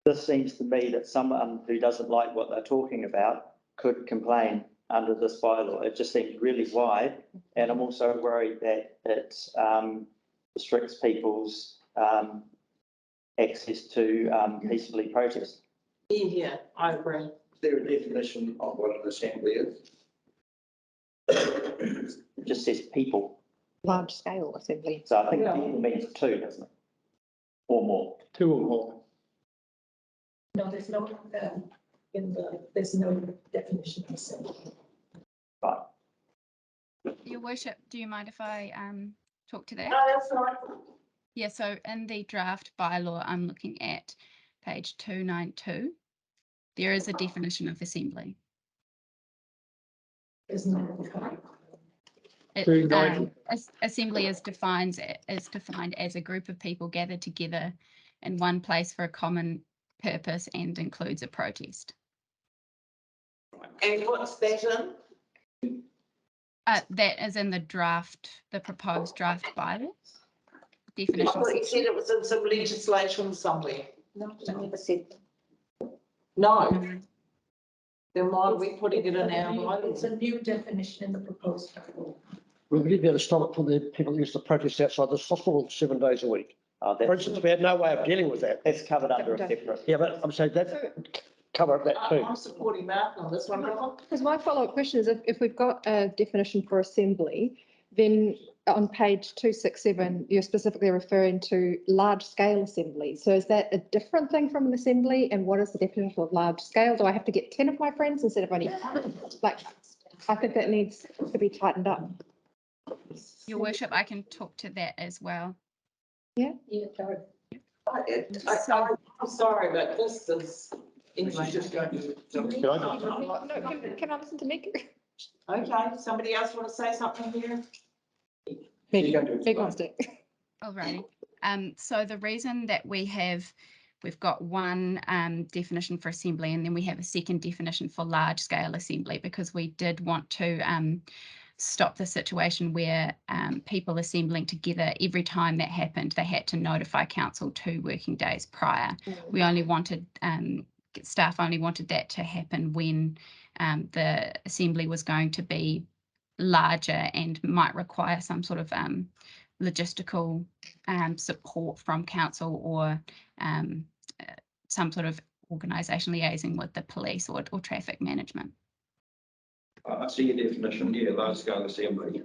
this seems to me that someone who doesn't like what they're talking about could complain under this bylaw. It just seems really wide. And I'm also worried that it restricts people's access to peacefully protest. Yeah, I agree. Is there a definition of what an assembly is? It just says people. Large scale assembly. So I think it means two, doesn't it? Or more. Two or more. No, there's no, there's no definition of assembly. Right. Your worship, do you mind if I talk to that? No, that's not. Yeah, so in the draft bylaw, I'm looking at page 292. There is a definition of assembly. There's no. Assembly is defined as a group of people gathered together in one place for a common purpose and includes a protest. And what's that in? That is in the proposed draft bylaw. I Definition. thought you said it was in some legislation somewhere. No, I never said. No. Then why are we putting it in our bylaw? It's a new definition in the proposed bylaw. We really be able to stop it for the people who used to protest outside this hospital 7 days a week. For instance, we had no way of dealing with that. That's covered under a separate. Yeah, but I'm saying that cover that too. I'm supporting Mark on this one, Robert. Because my follow-up question is if we've got a definition for assembly, then on page 267, you're specifically referring to large scale assembly. So is that a different thing from an assembly? And what is the definition of large scale? Do I have to get 10 of my friends instead of only one? Like, I think that needs to be tightened up. Your worship, I can talk to that as well. Yeah. Yeah, go. I'm sorry, but this is. Anyway. Just going to. Can I listen to Meg? Okay, somebody else want to say something here? Meg wants to. Alrighty. So the reason that we've got one definition for assembly and then we have a second definition for large scale assembly because we did want to stop the situation where people assembling together, every time that happened, they had to notify council 2 working days prior. We only wanted, staff only wanted that to happen when the assembly was going to be larger and might require some sort of logistical support from council or some sort of organisation liaising with the police or traffic management. I see your definition here, large scale assembly.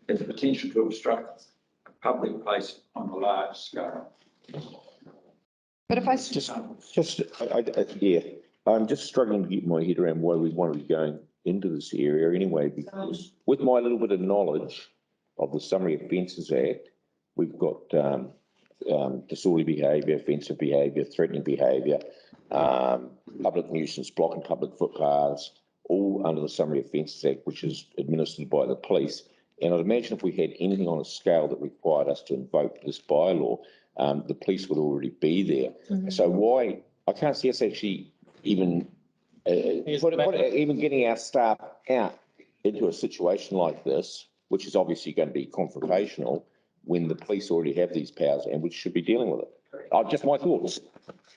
There's a potential to obstruct a public place on a large scale. But if I Yeah, I'm just struggling to get my head around why we want to be going into this area anyway, because with my little bit of knowledge of the Summary Offences Act, we've got disorderly behaviour, offensive behaviour, threatening behaviour, public nuisance, blocking public footpaths, all under the Summary Offences Act, which is administered by the police. And I'd imagine if we had anything on a scale that required us to invoke this bylaw, the police would already be there. So why, I can't see us actually even, even getting our staff out into a situation like this, which is obviously going to be confrontational, when the police already have these powers and we should be dealing with it. Just my thoughts.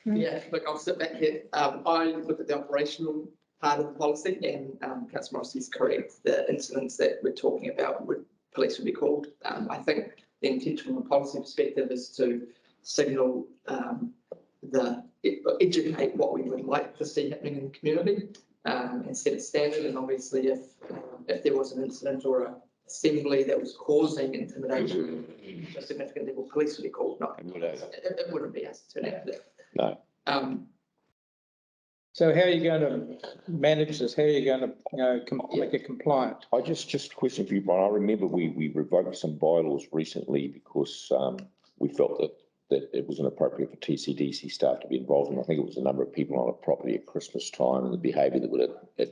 Yeah, look, I'll sit back here. I look at the operational part of the policy and Councillor Morris is correct. The incidents that we're talking about police would be called. I think the intention from a policy perspective is to signal educate what we would like to see happening in the community and set a standard. And obviously if there was an incident or a assembly that was causing intimidation to a significant level, police would be called. No, it wouldn't be us turning out that. No. So how are you going to manage this? How are you going to make it compliant? I just question for you, Brian. I remember we revoked some bylaws recently because we felt that it was inappropriate for TCDC staff to be involved in. I think it was a number of people on a property at Christmas time and the behaviour that would have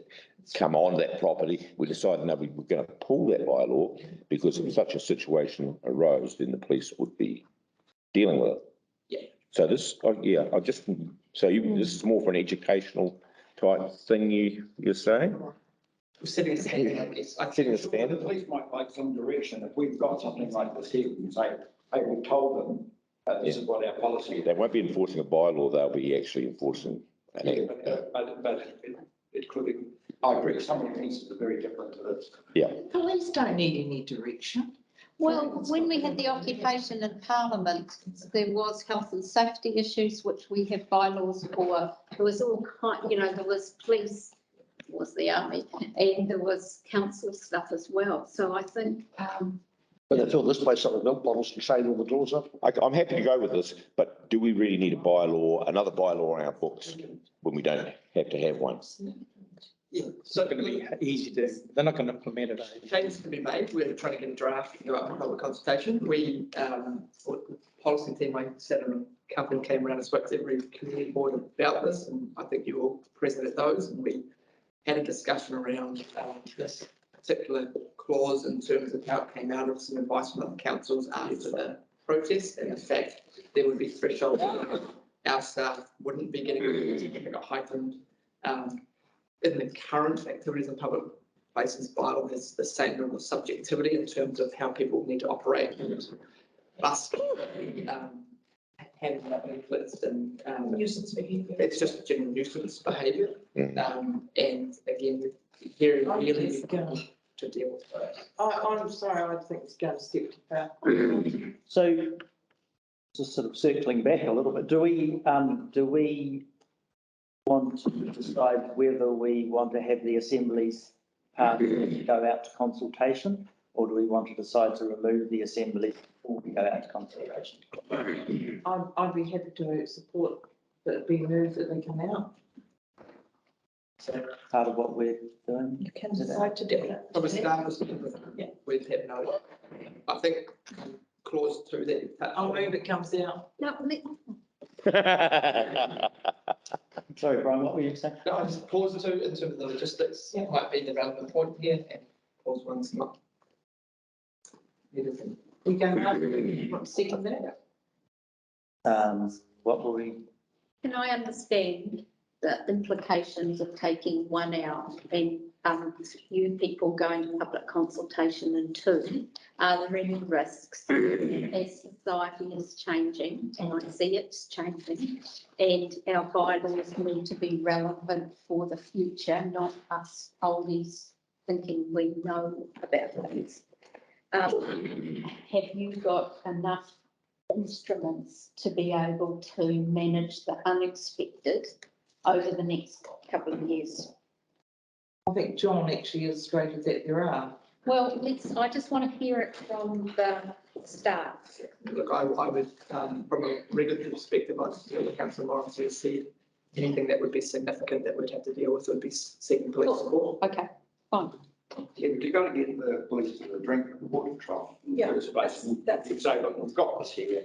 come on that property. We decided, no, we were going to pull that bylaw because if such a situation arose, then the police would be dealing with it. Yeah. So this, this is more for an educational type thing you're saying? setting a standard, I guess. I Setting a The standard. police might like some direction. If we've got something like this here, we can say, hey, we told them, this is what our policy is. They won't be enforcing a bylaw, they'll be actually enforcing an act. But it could be, I agree, some of the pieces are very different to this. Yeah, Police don't need any direction. Well, when we had the occupation in Parliament, there was health and safety issues, which we have bylaws for. There was all kind, there was police, was the army, and there was council stuff as well. So I think, When they fill this place up with milk bottles and chain all the doors up. I'm happy to go with this, but do we really need a bylaw, another bylaw on our books when we don't have to have one? Yeah, It's so not going to be easy to, they're not going to implement it. changes can be made. We're trying to get a draft, public consultation. We, the policy team, I sat on a couple and came around and spoke to every community board about this, and I think you were present at those, and we had a discussion around this particular clause in terms of how it came out of some advice from other councils after the protest, and in fact, there would be thresholds. Our staff wouldn't be getting a heightened, in the current activities in public places bylaw, there's the same level of subjectivity in terms of how people need to operate. Bus, handling that leaflets and, Nuisance behaviour. it's just general nuisance behaviour. And again, very really to deal with those. I'm sorry, I think it's going to step too far. So just sort of circling back a little bit, do we want to decide whether we want to have the assemblies go out to consultation, or do we want to decide to remove the assembly before we go out to consultation? I'd be happy to support that it be moved that they come out. So part of what we're doing. You can decide to do it. From a staff perspective, Yeah. we'd have no, I think clause 2 that you touched I'll on. move it comes out. no, Sorry, Brian, what were you saying? No, just clause 2 in terms of the logistics might be the relevant point here, and clause 1's not. Anything. You go, want to second that? What were we? can I understand the implications of taking one out and you people going to public consultation and 2? Are there any risks as society is changing, and I see it's changing, and our bylaws need to be relevant for the future, not us oldies thinking we know about things? Have you got enough instruments to be able to manage the unexpected over the next couple of years? I think John actually illustrated that there are. Well, I just want to hear it from the staff. Look, I would, from a regulatory perspective, I'd feel that Councillor Lawrence has said anything that would be significant that we'd have to deal with would be seeking police support. Okay, fine. Yeah, but you've got to get the police to drink the water trough. in the Yeah, first place. that's- You say, look, we've got this here,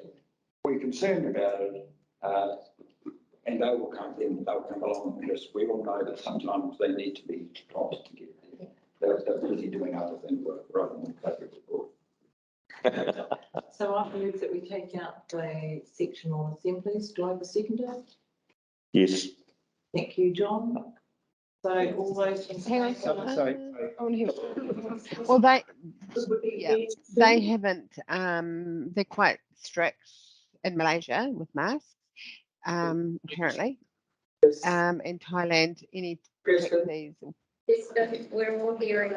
we're concerned about it, and they'll come along, because we all know that sometimes they need to be told to get there. They're busy doing other things rather than public support. So I move that we take out the section on assemblies. Do I have a seconder? Yes. Thank you, John. So all those. in Hang on. favour? Sorry. I want to hear. Well, they Yeah. they haven't, they're quite strict in Malaysia with masks, apparently. In Thailand, any taxis. We're all hearing.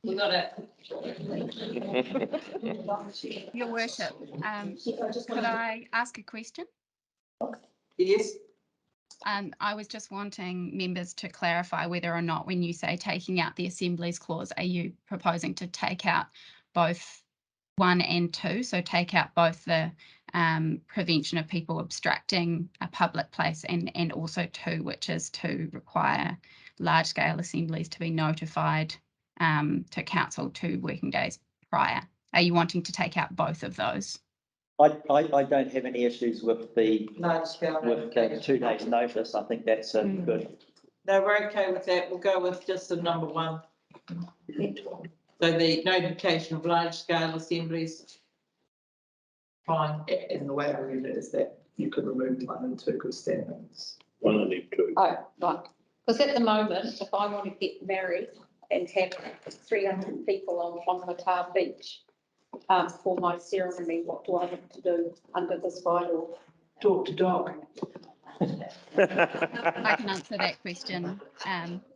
We got it. Your worship, could I ask a question? Yes. I was just wanting members to clarify whether or not, when you say taking out the assemblies clause, are you proposing to take out both 1 and 2? So take out both the prevention of people obstructing a public place and also 2, which is to require large scale assemblies to be notified to council 2 working days prior. Are you wanting to take out both of those? I don't have any issues with the Large scale. 2 days notice. I think that's a good. No, we're okay with that. We'll go with just the number 1. So the notification of large scale assemblies. Fine. And the way I read it is that you could remove 1 and 2 good standards. 1 and 2. Oh, right. Because at the moment, if I want to get married and have 300 people on Whangatar Beach for my ceremony, what do I have to do under this bylaw? Talk to Doc. I can answer that question,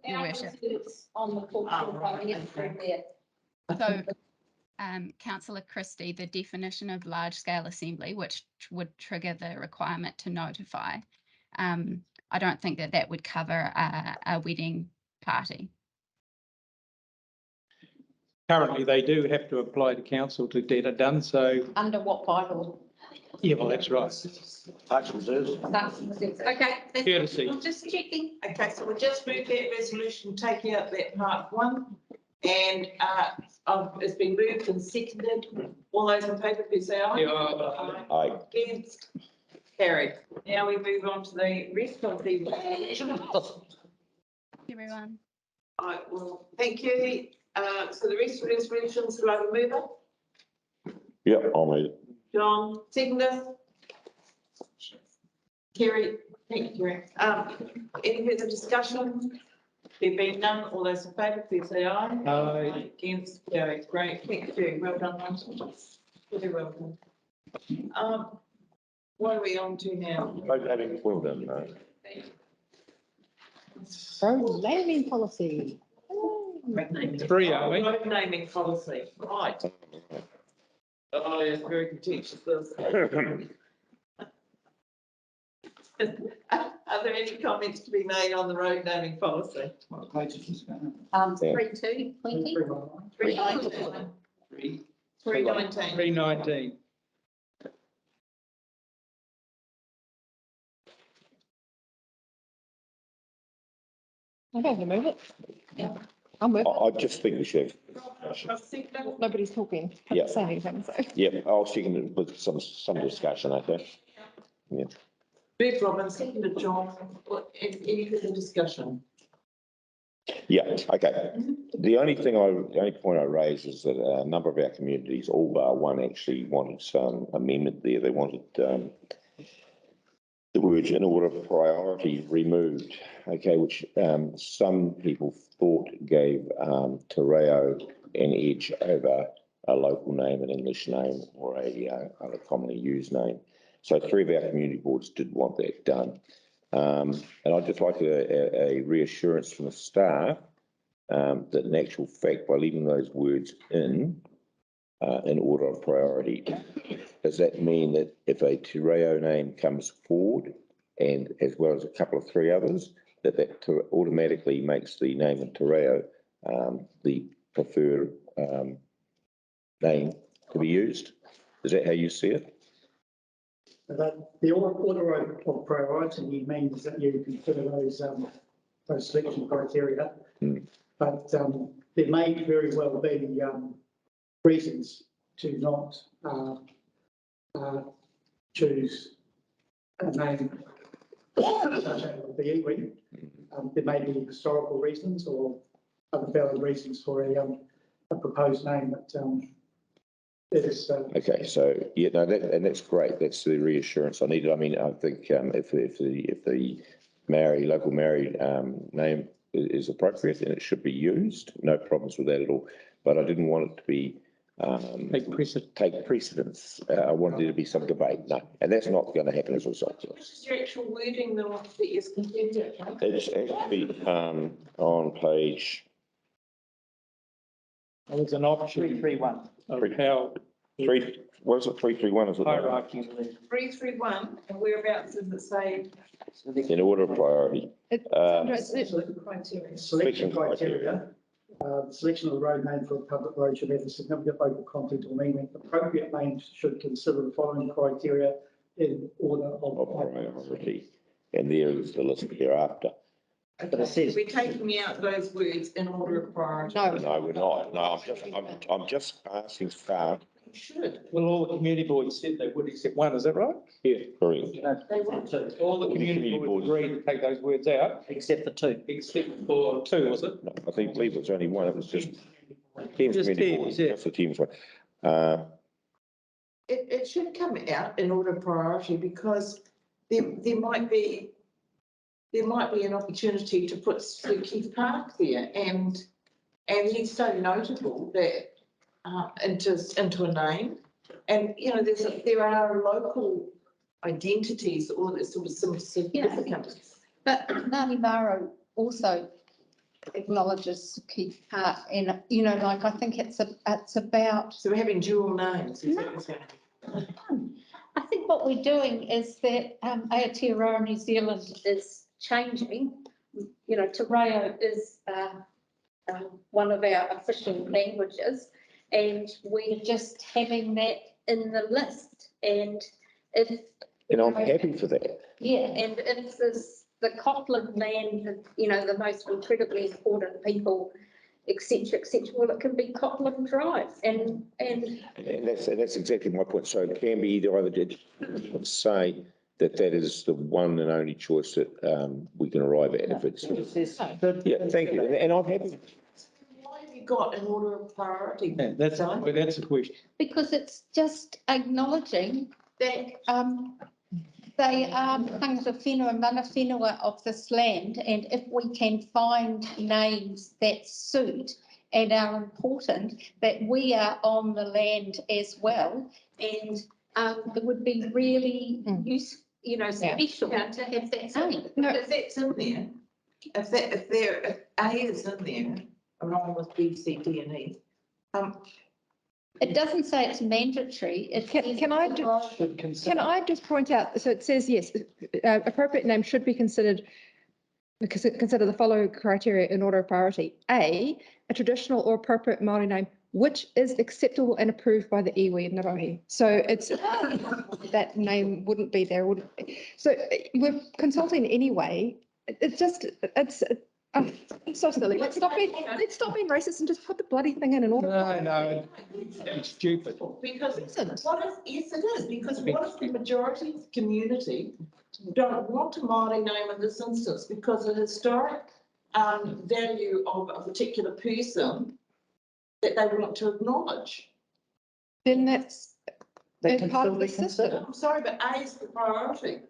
your worship. It's on the cultural there. So, councillor Christie, the definition of large scale assembly, which would trigger the requirement to notify, I don't think that that would cover a wedding party. Currently, they do have to apply to council to get it done, so, Under what bylaw? yeah, well, that's right. Parks and reserves. Okay. Courtesy. I'm just checking. Okay, so we'll just move that resolution, taking out that part one. And it's been moved and seconded. All those in favour, please say aye. Aye. Against, carried. Now we move on to the rest of the. Everyone. I will, thank you. So the rest of the resolutions, do I have a mover? Yep, I'll move it. John, seconder. Kerry, thank you. Any further discussion? There being none, all those in favour, please say aye. Aye. Against, carried. Great, thank you. Well done, Martin. Very well done. What are we on to now? Well done, Road naming policy. Three, are we? Road naming policy, right. Oh, yes, very contentious. Are there any comments to be made on the road naming policy? 3-2, 20. 319. 319. I'm going to move it. I'll move it. I just think we should. Nobody's talking. Yeah. Can't say anything, so. Yeah, I'll second it with some discussion, okay? Yeah. Big Robin, seconded John. Any further discussion? Yeah, okay. The only point I raise is that a number of our communities, all bar one, actually wanted some amendment there. They wanted the words in order of priority removed, okay, which some people thought gave Te Reo an edge over a local name, an English name, or a other commonly used name. So 3 of our community boards did want that done. And I'd just like a reassurance from the staff that in actual fact, by leaving those words in order of priority, does that mean that if a Te Reo name comes forward, and as well as a couple of 3 others, that automatically makes the name of Te Reo the preferred name to be used? Is that how you see it? The order of priority means that you consider those selection criteria. But there may very well be reasons to not choose a name associated with the iwi. There may be historical reasons or other valid reasons for a proposed name that is. Okay, so yeah, no, that's great. That's the reassurance I needed. I mean, I think if the local Maori name is appropriate, then it should be used. No problems with that at all. But I didn't want it to be take precedence. I wanted there to be some debate. No, and that's not going to happen as a result. What's the actual wording that is contingent? It's actually on page. There's an option. 331. Of how. 331, is it? Hierarchy. 331, and whereabouts does it say? In order of priority. Selection criteria. Selection of the road name for a public road should have a significant local content or meaning. Appropriate names should consider the following criteria in order of priority. And there is the list thereafter. But it says we're taking out those words in order of priority. No, we're not. No, I'm just passing staff. Should. Well, all the community boards said they would except one, is that right? Yeah. Correct. They want to. All the community boards agreed to take those words out. Except for 2. Except for 2, was it? No, I believe it was only one. It was just Thames community board. Yeah. That's the Thames one. It should come out in order of priority because there might be an opportunity to put Keith Park there, and And he's so notable that, into a name. And, you know, there are local identities or that sort of some significance. But Ngāti Maro also acknowledges the key part, and, you know, like, I think it's about. So we're having dual names. Is that what's happening? I think what we're doing is that Aotearoa New Zealand is changing. You know, Te Reo is one of our official languages, and we're just having that in the list. And if. And I'm happy for that. Yeah, and if the Copland land, you know, the most incredibly important people, et cetera, well, it can be Copland Drive, and. And that's exactly my point. So it can be either did say that is the one and only choice that we can arrive at if it's. Yeah, thank you. And I'm happy. Why have you got an order of priority? Yeah, that's the question. Because it's just acknowledging that they are tangata whenua and mana whenua of this land, and if we can find names that suit and are important, that we are on the land as well, and it would be really useful, you know, special to have that name. No, if that's in there, if A is in there, along with B, C, D, and E, it doesn't say it's mandatory. Can I just point out, so it says, yes, appropriate name should be considered, because it consider the following criteria in order of priority. A traditional or appropriate Māori name, which is acceptable and approved by the iwi and Ngārohi. So it's, that name wouldn't be there, wouldn't it? So we're consulting anyway. It's so silly. Let's stop being racist and just put the bloody thing in order. No, it's stupid. Because yes, it is, because what if the majority of the community don't want a Māori name in this instance because of the historic value of a particular person that they want to acknowledge? Then that's That can part still of the be system. considered. I'm sorry, but A is the priority.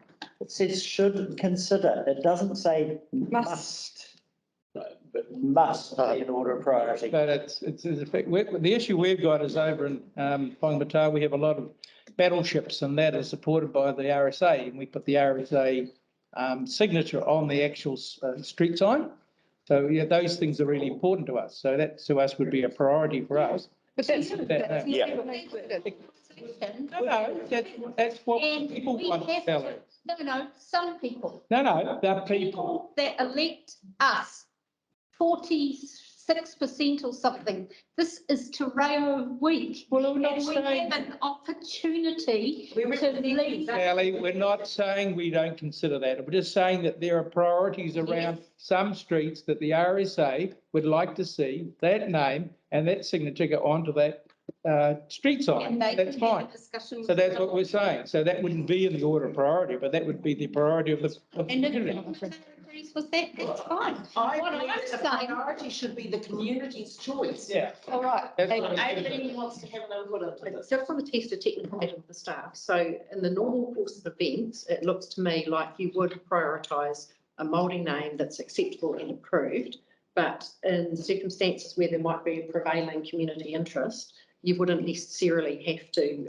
It says should consider. It doesn't say must. But must be in order of priority. But it's in effect, the issue we've got is over in Whangamata, we have a lot of battleships, and that is supported by the RSA, and we put the RSA signature on the actual street sign. So yeah, those things are really important to us. So that to us would be a priority for us. But that's yeah. No, that's what And people we want to have tell to- us. No, some people. No, the people. That elect us, 46% or something. This is Te Reo week. Well, we're not And we saying, have an opportunity to lead. Sally, we're not saying we don't consider that. We're just saying that there are priorities around some streets that the RSA would like to see that name and that signature go onto that street sign. And they That's can have a fine. discussion. So that's what we're saying. So that wouldn't be in the order of priority, but that would be the priority of the And if community. everyone agrees with that, that's fine. I What believe I'm the saying- priority should be the community's choice. Yeah. All right. That's And what I'm saying. Everybody wants to have an input into I this. just want to test a technical matter with the staff. So in the normal course of events, it looks to me like you would prioritise a Māori name that's acceptable and approved. But in circumstances where there might be a prevailing community interest, you wouldn't necessarily have to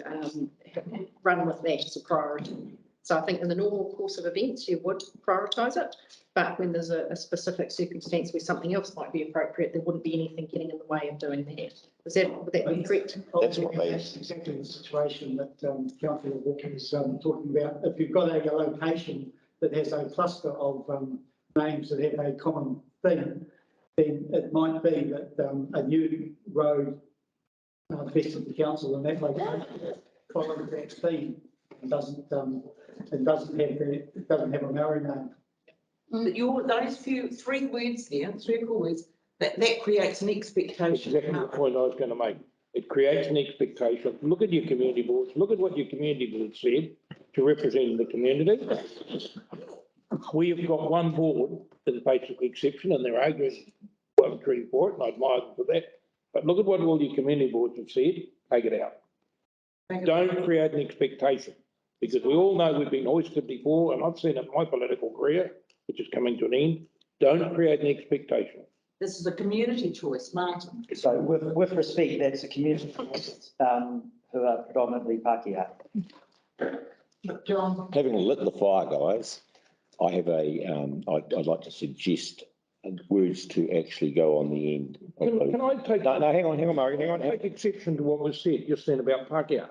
run with that as a priority. So I think in the normal course of events, you would prioritise it. But when there's a specific circumstance where something else might be appropriate, there wouldn't be anything getting in the way of doing that. Would that be correct? That's what they. That's exactly the situation that Councillor Walker is talking about. If you've got a location that has a cluster of names that have a common theme, then it might be that a new road vested the council in that location follows that theme and doesn't have a Maori name. But those three words there, three or four words, that creates an expectation. Exactly the point I was going to make. It creates an expectation. Look at your community boards. Look at what your community board said to represent the community. We have got one board that is basically exception, and they're arguing for it, and I admire them for that. But look at what all your community boards have said. Take it out. Don't create an expectation, because we all know we've been hoisted before, and I've seen it in my political career, which is coming to an end. Don't create an expectation. This is a community choice, Martin. So with respect, that's a community, who are predominantly Pākehā. John, Having lit the fire, guys, I have I'd like to suggest words to actually go on the end. Can I take? No, hang on, Murray, hang on. Take exception to what was said just then about Pākehā.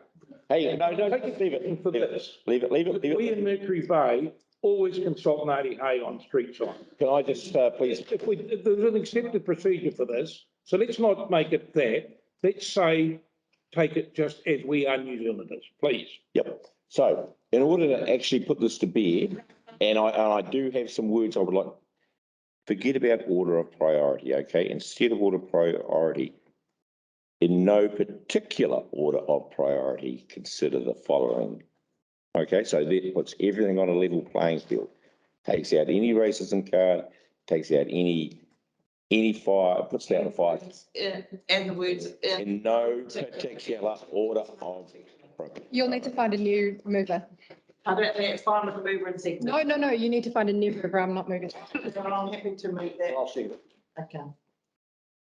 Hey, no, Take leave exception it, for leave it, this. leave it. We in Mercury Bay always consult Ngāti Hay on street signs. Can I just, please? If there's an accepted procedure for this, so let's not make it that. Let's say, take it just as we are New Zealanders, please. Yep. So in order to actually put this to bed, and I do have some words I would like, forget about order of priority, okay? Instead of order of priority, in no particular order of priority, consider the following. Okay, so that puts everything on a level playing field. Takes out any racism card, takes out any fire, puts down a fire. and the words, In no particular order of. You'll need to find a new mover. I don't think it's fine with the mover and second. No, you need to find a new mover. I'm not moving. I'm happy to move that. I'll see it. Okay.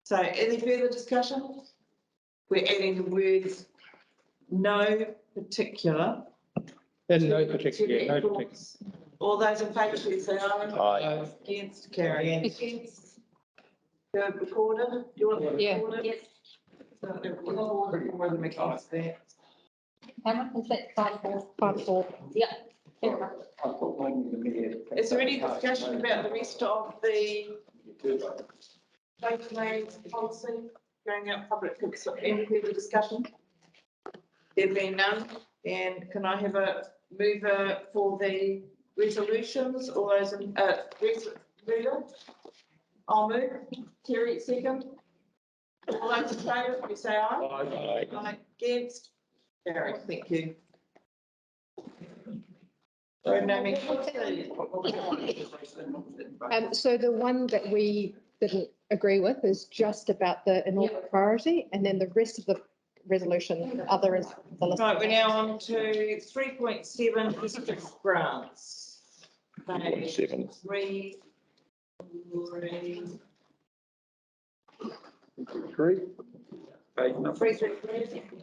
So any further discussion? We're adding the words no particular. In no particular, no particular. All those in favour, please say aye. Aye. Against, carry. Against. Third recorder, do you want the Yeah. recorder? Yes. So the recorder, more than against that. How much is that? 5-4? 5-4. Yeah. I put one in the mayor. Is there any discussion about the rest of the motorways policy going out public? Any further discussion? There being none, and can I have a mover for the resolutions? All those in, mover? I'll move. Terry, second. All those in favour, please say aye. Aye. Against? Carry, thank you. So now we So the one that we didn't agree with is just about the in order of priority, and then the rest of the resolution, the other is the list. Right, we're now on to 3.7 district grants. 3.7. Three. Agree? Three.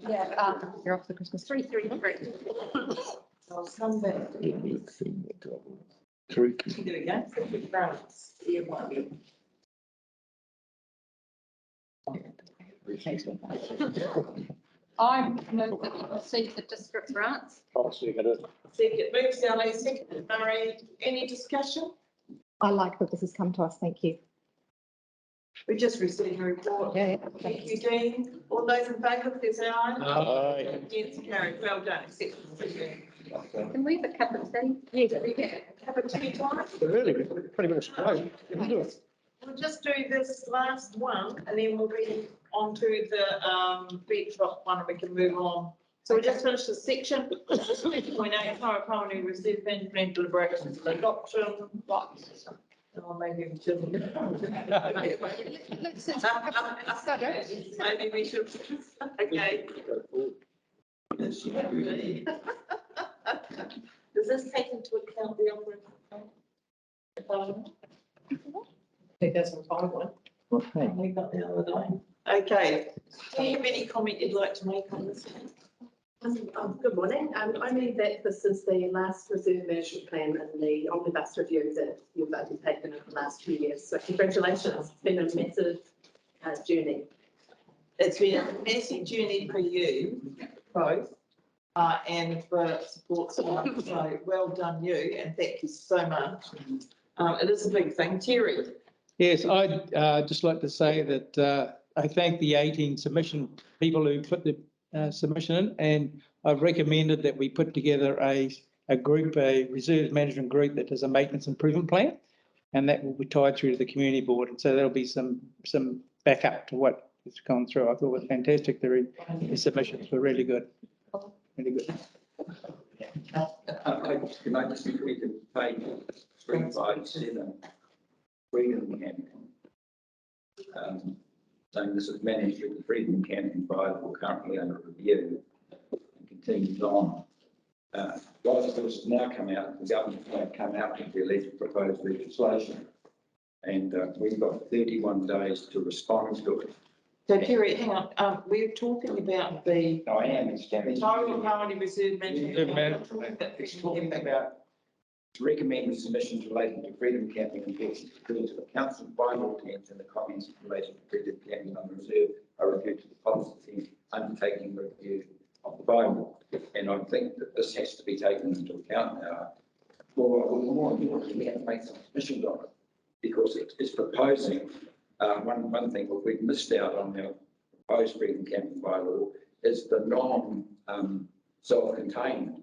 Yeah, You're off the Christmas. 333. I'll come back. Three. There we go. District grants. Year one. I move that we receive the district grants. I'll second it. Second, move Sally, second Murray. Any discussion? I like that this has come to us. Thank you. We just received a report. Yeah. Thank you, Dean. All those in favour, please say aye. Aye. Against, carried. Well done, except for the Can we have a cup of tea? Yes. Have a tea time. Really, pretty much great. We'll just do this last one and then we'll be on to the beach rock one and we can move on. So we just finished the section. 3.8, Karakani Reserve Management deliberations and adoption. Oh, maybe we shouldn't. Maybe we should. Okay. Does this take into account the operating? I think that's a fine one. Okay. We got the other line. Okay. Do you have any comment you'd like to make on this? Good morning. I mean that this is the last reserve management plan and the omnibus review that you've undertaken in the last few years. So congratulations. It's been a massive journey. It's been a massive journey for you both, and for support staff. So well done you, and thank you so much. It is a big thing. Terry. Yes, I'd just like to say that I thank the 18 submission people who put the submission in, and I've recommended that we put together a group, a reserve management group that does a maintenance improvement plan, and that will be tied through to the community board. And so there'll be some backup to what has gone through. I thought it was fantastic. The submissions were really good. Really good. Can I just agree to page 357, Freedom Camp? Saying this is managed through the Freedom Camp and Bible currently under review and continues on. Whilst this has now come out, the government have come out with the proposed legislation. And we've got 31 days to respond to it. So Terry, hang on, we're talking about the I am, it's total priority reserve Reserve management. management. It's talking about recommending submissions relating to freedom camping and persons according to the council bylaw plans and the comments relating to freedom camping on the reserve are reviewed to the policy undertaking review of the bylaw. And I think that this has to be taken into account now. More importantly, we have to make some submissions on it because it's proposing, one thing that we've missed out on our proposed freedom camping bylaw is the self-contained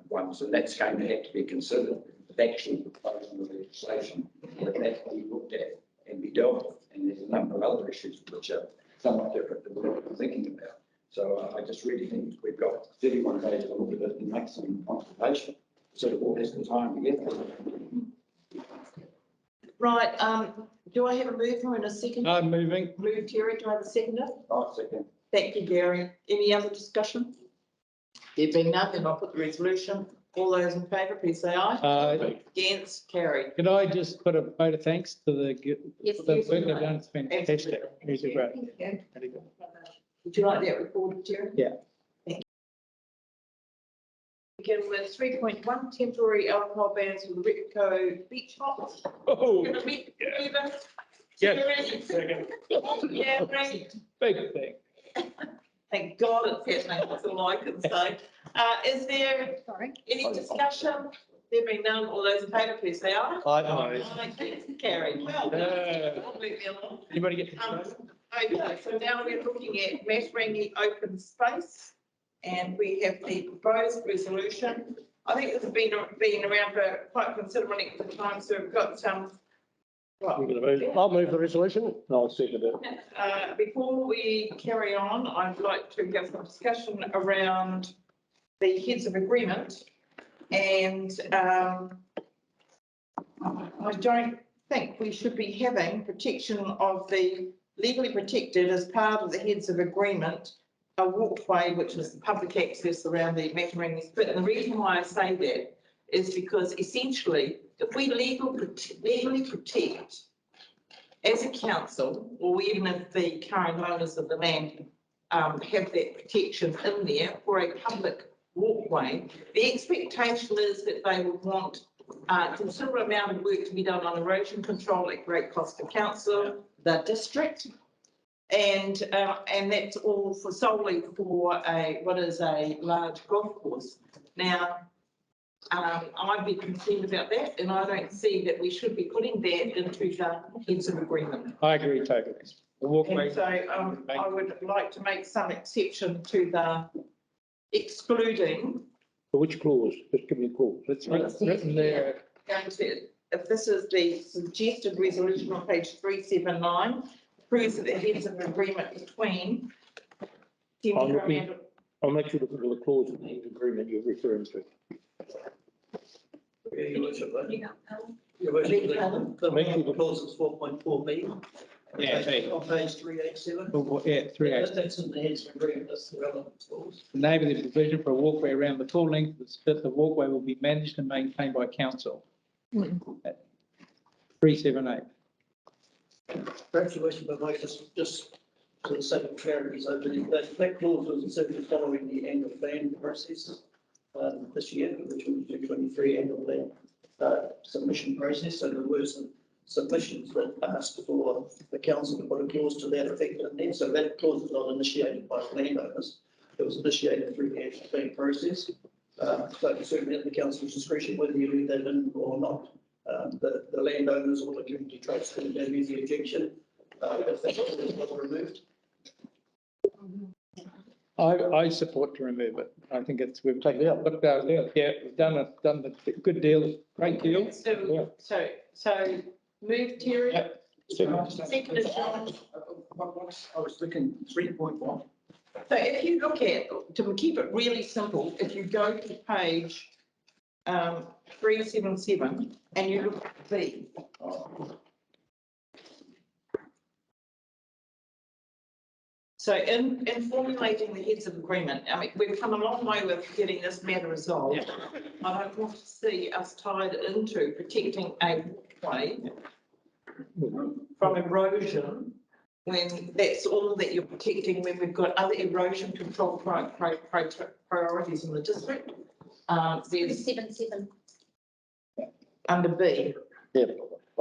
ones, and that's going to have to be considered. It's actually proposing the legislation that that be looked at and be dealt with. And there's a number of other issues which are somewhat different than what we're thinking about. So I just really think we've got 31 days to look at it and make some consultation, so the board has the time to get there. Right, do I have a mover and a second? I'm moving. Move Terry, do I have a seconder? I'll second. Thank you, Gary. Any other discussion? There being none, then I'll put the resolution. All those in favour, please say aye. Against, carried. Could I just put a vote of thanks to the Yes, the yes, work you they've may. done? It's fantastic. It's great. Thank you. Very good. Would you like that recorded, Terry? Yeah. Thank you. Begin with 3.1, temporary alcohol bans for the Ripco beach hops. Oh, Gonna meet Eva. yes. Terry. Yeah, right. Big thing. Thank God it's happening, that's all I can say. Is there any discussion? There being none, all those in favour, please say aye. Aye. Against, carried. Well done. I'll move you along. Anybody get? Okay, so now we're looking at mattering the open space. And we have the proposed resolution. I think this has been around for quite considerable length of time, so we've got some. I'll move the resolution. I'll second it. Before we carry on, I'd like to have some discussion around the heads of agreement. And I don't think we should be having protection of the legally protected as part of the heads of agreement, a walkway, which is public access around the Matarangi spit. And the reason why I say that is because essentially, if we legally protect as a council, or even if the current owners of the land have that protection in there for a public walkway, the expectation is that they would want a considerable amount of work to be done on erosion control at great cost to council, the district. And that's all for solely for what is a large golf course. Now, I'd be concerned about that, and I don't see that we should be putting that into the heads of agreement. I agree totally. The walkway. And so I would like to make some exception to the excluding. For which clause? Just give me a clause. It's written there. Going to, if this is the suggested resolution on page 379, proves that the heads of agreement between. I'll make sure to look at the clause in the agreement you're referring to. Your worship, the clause is 4.4B. Yeah. On page 387. Yeah, 387. That's in the heads of agreement, that's the relevant clause. The name of the provision for a walkway around the full length of the spit, the walkway will be managed and maintained by council. 378. Perhaps your worship, I'd like just for the sake of clarity, so that clause was inserted following the annual plan process this year, which was the 23 annual plan submission process. So there were some submissions that asked for the council to put a clause to that effect in there. So that clause was not initiated by landowners. It was initiated through the annual plan process. So certainly at the council's discretion whether you leave that in or not. The landowners or the community trust can levy the objection if that clause was removed. I support to remove it. I think it's, we've taken it out, looked out, yeah, we've done a good deal, great deal. So move Terry. Yep. Second is John. I was thinking 3.1. So if you look at, to keep it really simple, if you go to page 377 and you look at B. So in formulating the heads of agreement, I mean, we've come a long way with getting this matter resolved. I don't want to see us tied into protecting a walkway from erosion, when that's all that you're protecting, when we've got other erosion control priorities in the district. There's 7.7. under B. Yeah,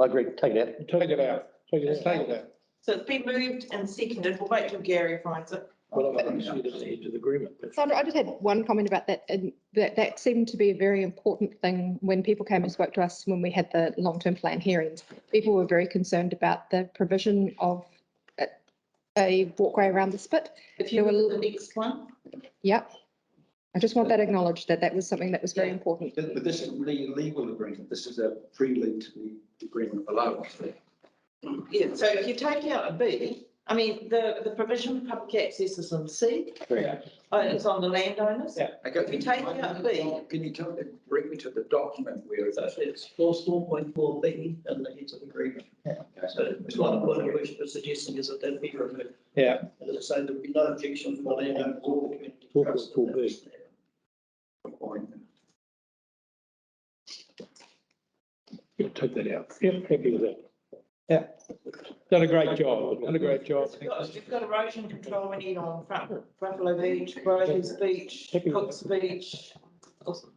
I agree, take it out. Take it out. Take it out. So it's been moved and seconded. We'll wait till Gary finds it. Well, I don't see it as the edge of the agreement. Sandra, I just had one comment about that, and that seemed to be a very important thing when people came and spoke to us when we had the long-term plan hearings. People were very concerned about the provision of a walkway around the spit. If you look at the next one. Yep. I just want that acknowledged, that was something that was very important. But this isn't really a legal agreement. This is a prelude to the agreement below. Yeah, so if you take out a B, I mean, the provision of public access is on C. Correct. It's on the landowners. Yeah. Okay, If you take out B. Can you bring me to the document where It's clause 4.4B in the heads of agreement. So it's one point of which we're suggesting is that that be removed. Yeah. And as I say, there would be no objection from the landowners or the community. trust that that was there. Yeah, take that out. Yeah, happy with that. Yeah. Done a great job. Done a great job. You've got erosion control we need on front, Buffalo Beach, Rosie's Beach, Cook's Beach. Awesome.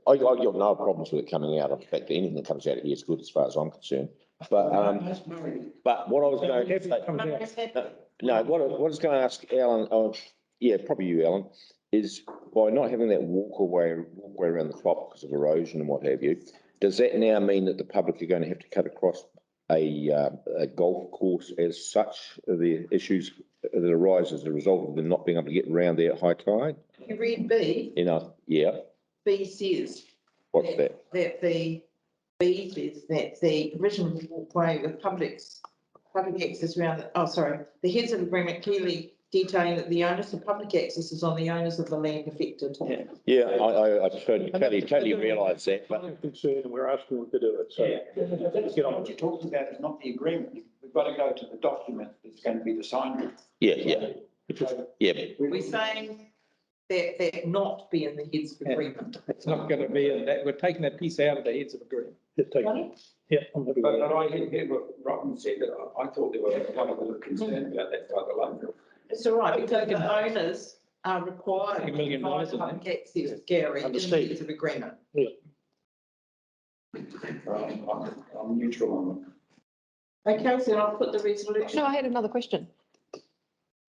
I got no problems with it coming out. In fact, anything that comes out of here is good as far as I'm concerned. But what I was going to say, what I was going to ask Alan, probably you, Alan, is by not having that walkway around the top because of erosion and what have you, does that now mean that the public are going to have to cut across a golf course as such, the issues that arise as a result of them not being able to get around there at high tide? You read B. Yeah. B says. What's that? That the B says that the provision of walkway with public access around, the heads of agreement clearly detailing that the onus of public access is on the owners of the land affected. Yeah, I totally realise that, but I'm concerned and we're asking them to do it, so. Let's get on. What you're talking about is not the agreement. We've got to go to the document that's going to be the signed. Yeah. We're saying that not be in the heads of agreement. It's not going to be in that. We're taking that piece out of the heads of agreement. Yeah, I'm happy with But that. I hear what Robin said, that I thought there were kind of a little concern about that by the local. It's all right, because the owners are required $1 to million, provide isn't it? public access, Gary, in the heads of agreement. I'm neutral on it. Okay, so I'll put the resolution. No, I had another question.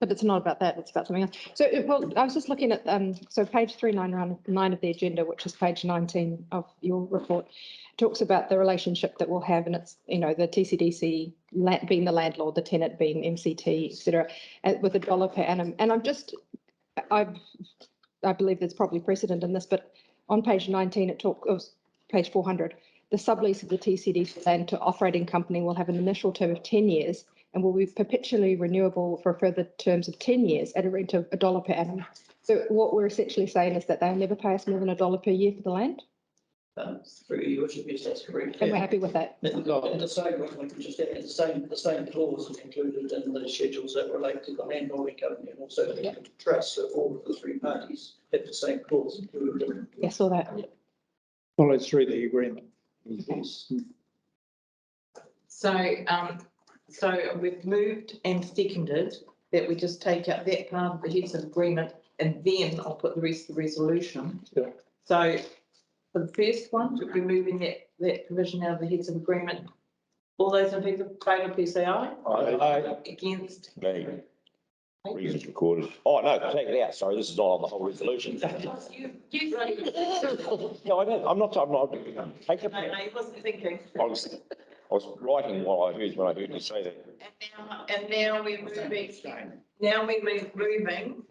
But it's not about that, it's about something else. So, I was just looking at, so page 399 of the agenda, which is page 19 of your report, talks about the relationship that we'll have, and it's, the TCDC being the landlord, the tenant being MCT, et cetera, with $1 per annum. And I believe there's probably precedent in this, but on page 19, page 400, the sublease of the TCDC land to operating company will have an initial term of 10 years and will be perpetually renewable for further terms of 10 years at a rent of $1 per annum. So what we're essentially saying is that they'll never pay us more than $1 per year for the land, Through your worship, yes, that's correct. and we're happy with that. And the same, we can just add the same clause is included in the schedules that relate to the landholding company and also the trust, so all of the three parties have the same clause included in it. Yeah, saw that. Follows through the agreement. Yes. So we've moved and seconded that we just take out that part of the heads of agreement, and then I'll put the rest of the resolution. Yeah. So for the first one, we're removing that provision out of the heads of agreement. All those in favour, please say aye. Aye. Against? me. Reasons recorded. Oh, no, take it out. Sorry, this is not on the whole resolution. You ready? No, I don't. I'm not. Take it. No, he wasn't thinking. I was writing while I heard when I heard you say that. And now we're moving. Now we're moving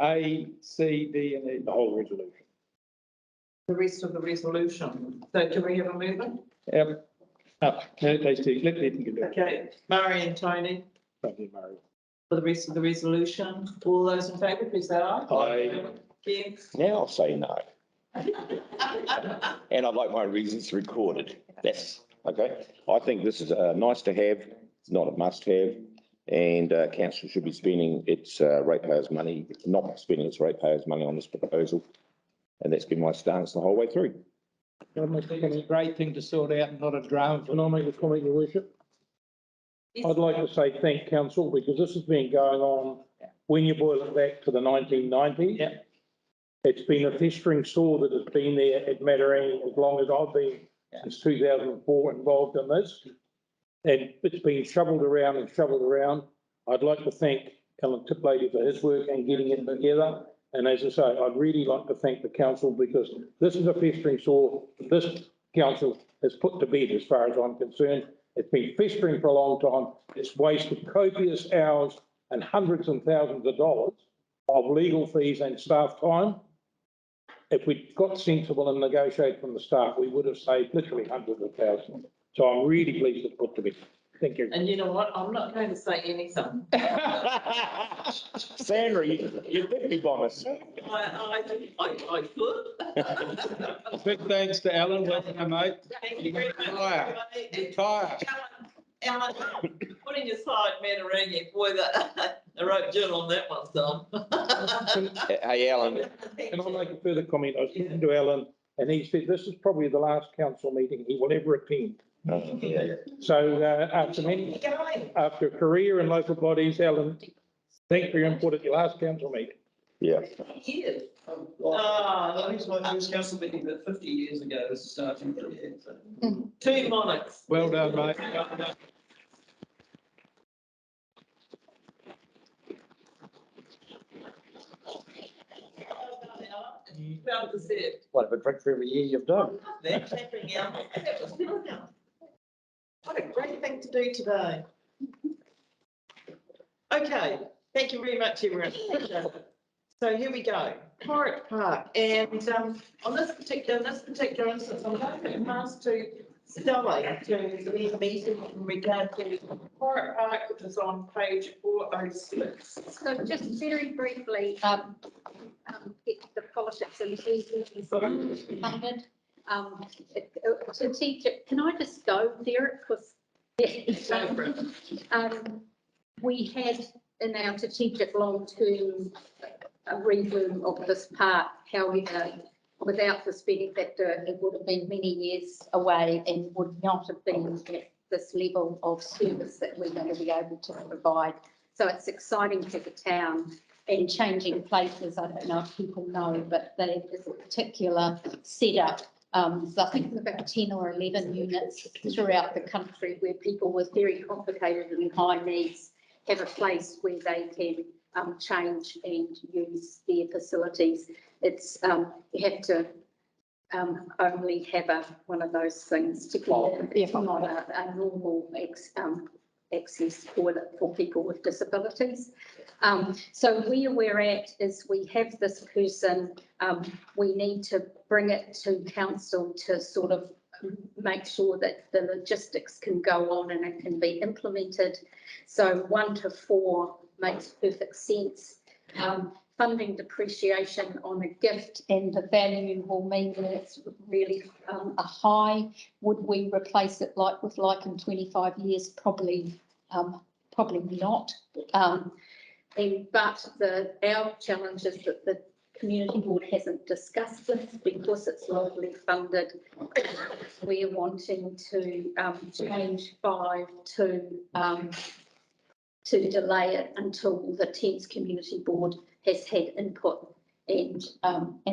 A, C, D, and E. The whole resolution. the rest of the resolution. So do we have a movement? Yep. Up. No, those two. Let them do it. Okay, Murray and Tony Thank you, Murray. for the rest of the resolution. All those in favour, please say aye. Aye. Against? Now I'll say no. And I'd like my reasons recorded. That's okay. I think this is nice to have, not a must have. And council should be spending its ratepayers' money, not spending its ratepayers' money on this proposal. And that's been my stance the whole way through. It's a great thing to sort out and not a drama. Can I make a comment, your worship? I'd like to say thank council because this has been going on, when you boil it back to the 1990s. Yeah. It's been a festering sore that has been there at Matarani as long as I've been, since 2004, involved in this. And it's been shoveled around and shoveled around. I'd like to thank Alan Tiplady for his work and getting it together. And as I say, I'd really like to thank the council because this is a festering sore this council has put to bed as far as I'm concerned. It's been festering for a long time. It's wasted copious hours and hundreds and thousands of dollars of legal fees and staff time. If we'd got sensible and negotiated from the start, we would have saved literally hundreds of thousands. So I'm really pleased it's put to bed. Thank you. And you know what? I'm not going to say anything. Sandra, you let me by myself. I could. Big thanks to Alan, welcome, mate. Thank you very much. Retire. Retire. Alan, putting aside Matarangi, boy, the rope journal on that one's done. Hey, Alan, Can I make a further comment? I was talking to Alan and he said this is probably the last council meeting he will ever attend. So after a career in local bodies, Alan, thanks for your input at your last council meeting. yeah. Years. That was my first council meeting, but 50 years ago, this is starting to get. Two monarchs. Well done, mate. Proud to see it. What a drink for every year you've done. That clapping out. That was brilliant. What a great thing to do today. Okay, thank you very much, everyone. So here we go, Pirate Park, and on this particular instance, I'm going to pass to Stella to lead meeting in regard to Pirate Park, which is on page 406. So just very briefly, get the politics and funded. Strategic, can I just go there? Because we had in our strategic long-term review of this part, however, without the spending factor, it would have been many years away and would not have been at this level of service that we're going to be able to provide. So it's exciting for the town and changing places. I don't know if people know, but there is a particular setup. So I think there's about 10 or 11 units throughout the country where people with very complicated and high needs have a place where they can change and use their facilities. It's you have to only have one of those things to get in. It's not a normal access for people with disabilities. So where we're at is we have this person, we need to bring it to council to sort of make sure that the logistics can go on and it can be implemented. So 1 to 4 makes perfect sense. Funding depreciation on a gift and the value will mean that it's really a high. Would we replace it like in 25 years? Probably not. But our challenge is that the community board hasn't discussed this because it's locally funded. We're wanting to change 5 to delay it until the Thames Community Board has had input, and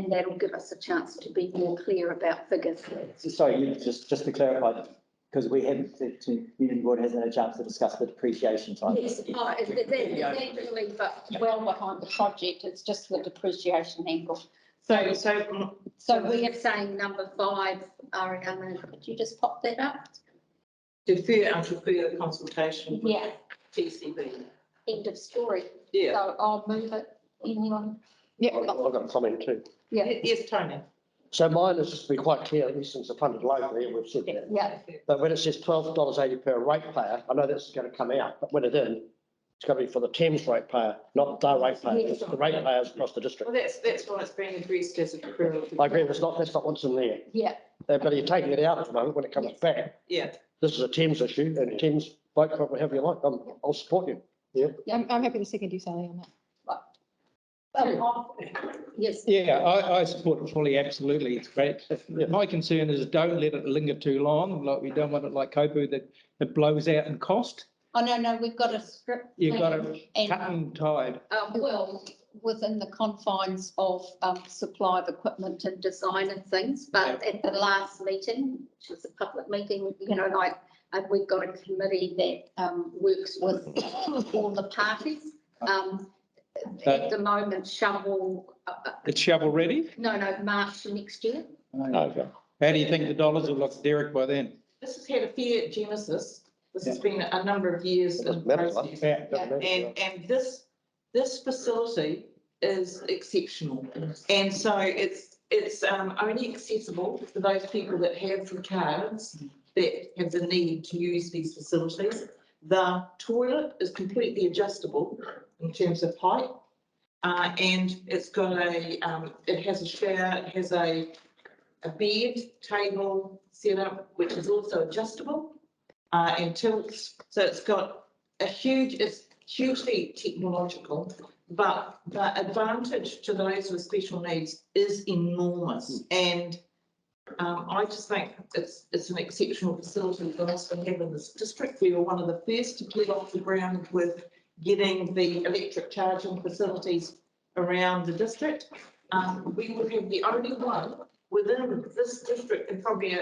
that'll give us a chance to be more clear about figures. Sorry, just to clarify, because we haven't, the community board hasn't had a chance to discuss the depreciation side. Yes, it's actually, but well behind the project, it's just the depreciation angle. So we are saying number 5, Ariana, could you just pop that up? Defer the consultation. Yeah. TCB. End of story. Yeah. So I'll move it. Anyone? Yeah. I've got a comment too. Yeah. Yes, Tony. So mine is just to be quite clear, these things are funded locally, and we've said that. Yeah. But when it says $12.80 per ratepayer, I know that's going to come out, but when it's in, it's going to be for the Thames ratepayer, not the ratepayer. Yes. It's the ratepayers across the district. Well, that's why it's being addressed as a query. I agree, that's not what's in there. Yeah. But you're taking it out at the moment when it comes Yes. back. Yeah. This is a Thames issue, and Thames, vote for whatever you like, I'll support you. Yeah, I'm happy to second you, Sally, on that. Yes. Yeah, I support it fully, absolutely, it's great. My concern is don't let it linger too long, like we don't want it like Kopu that it blows out in cost. Oh, no, we've got a script. You've got plan it and, cut and tied. well, within the confines of, supply of equipment and design and things, but at the last meeting, which was a public meeting, you know, like, we've got a committee that, works with all the parties. At the moment, It's shovel ready? no, March next year. Okay. How do you think the dollars will look, Derek, by then? This has had a fair genesis. This has been a number of years in process. And this facility is exceptional. And so it's only accessible for those people that have the cards that have the need to use these facilities. The toilet is completely adjustable in terms of height. And it's got it has a shower, it has a bed, table setup, which is also adjustable. And tilts, so it's got it's hugely technological, but the advantage to those with special needs is enormous. And I just think it's an exceptional facility for us to have in this district. We were one of the first to get off the ground with getting the electric charging facilities around the district. We would have the only one within this district and probably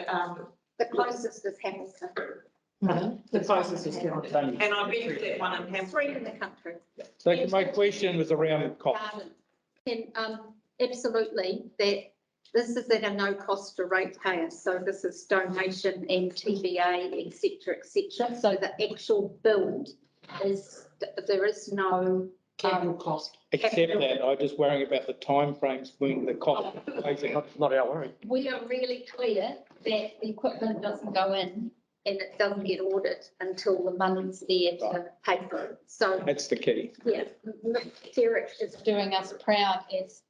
The closest is Hamilton. the closest is Hamilton. And I've been to that one in Hamilton. 3 in the country. So my question was around cost. And, absolutely, this is at a no cost to ratepayer, so this is donation and TVA, et cetera, so the actual build is, there is no capital cost. Except that, I'm just worrying about the timeframes between the cost. Not our worry. We are really clear that the equipment doesn't go in and it doesn't get ordered until the money's there to pay for it. So, That's the key. yeah, Derek is doing us proud as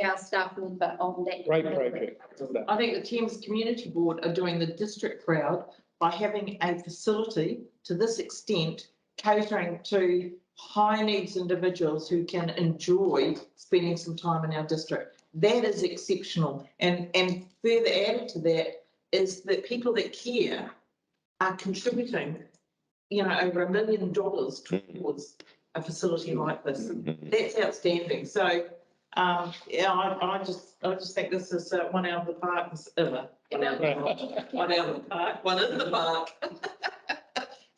our staff member on that. Great project. Well done. I think the Thames Community Board are doing the district proud by having a facility to this extent catering to high needs individuals who can enjoy spending some time in our district. That is exceptional. And further added to that is that people that care are contributing, you know, over $1 million towards a facility like this. That's outstanding. So, yeah, I just think this is one out of the park. One out of the park, one in the park.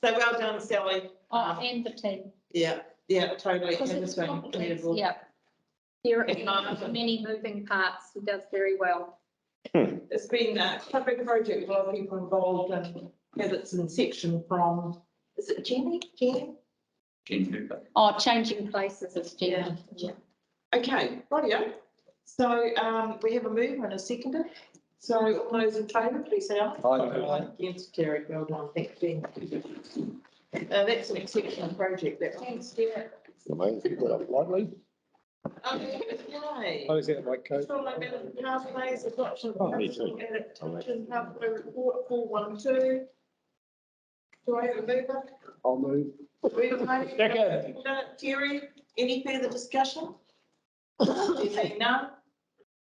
So well done, Sally. And the team. Yeah, totally. Because And it's this one, complex, yeah. Derek has many moving parts. He does very well. It's been quite a big project with a lot of people involved and had its inception from, is it Jenny? Oh, changing places is Jenny. Yeah. Okay, rightio. So we have a mover and a seconder. So all those in favour, please say aye. Aye. Against, Terry, well done, thank you. That's an exceptional project, that one. Thanks, Derek. Amazing, put up lightly. Okay. Oh, is that my code? Control Mobility Pathways, adoption of Oh, me too. adaptation pathway report 412. Do I have a mover? I'll move. Mover, Tony? Second. Terry, any further discussion? There being none,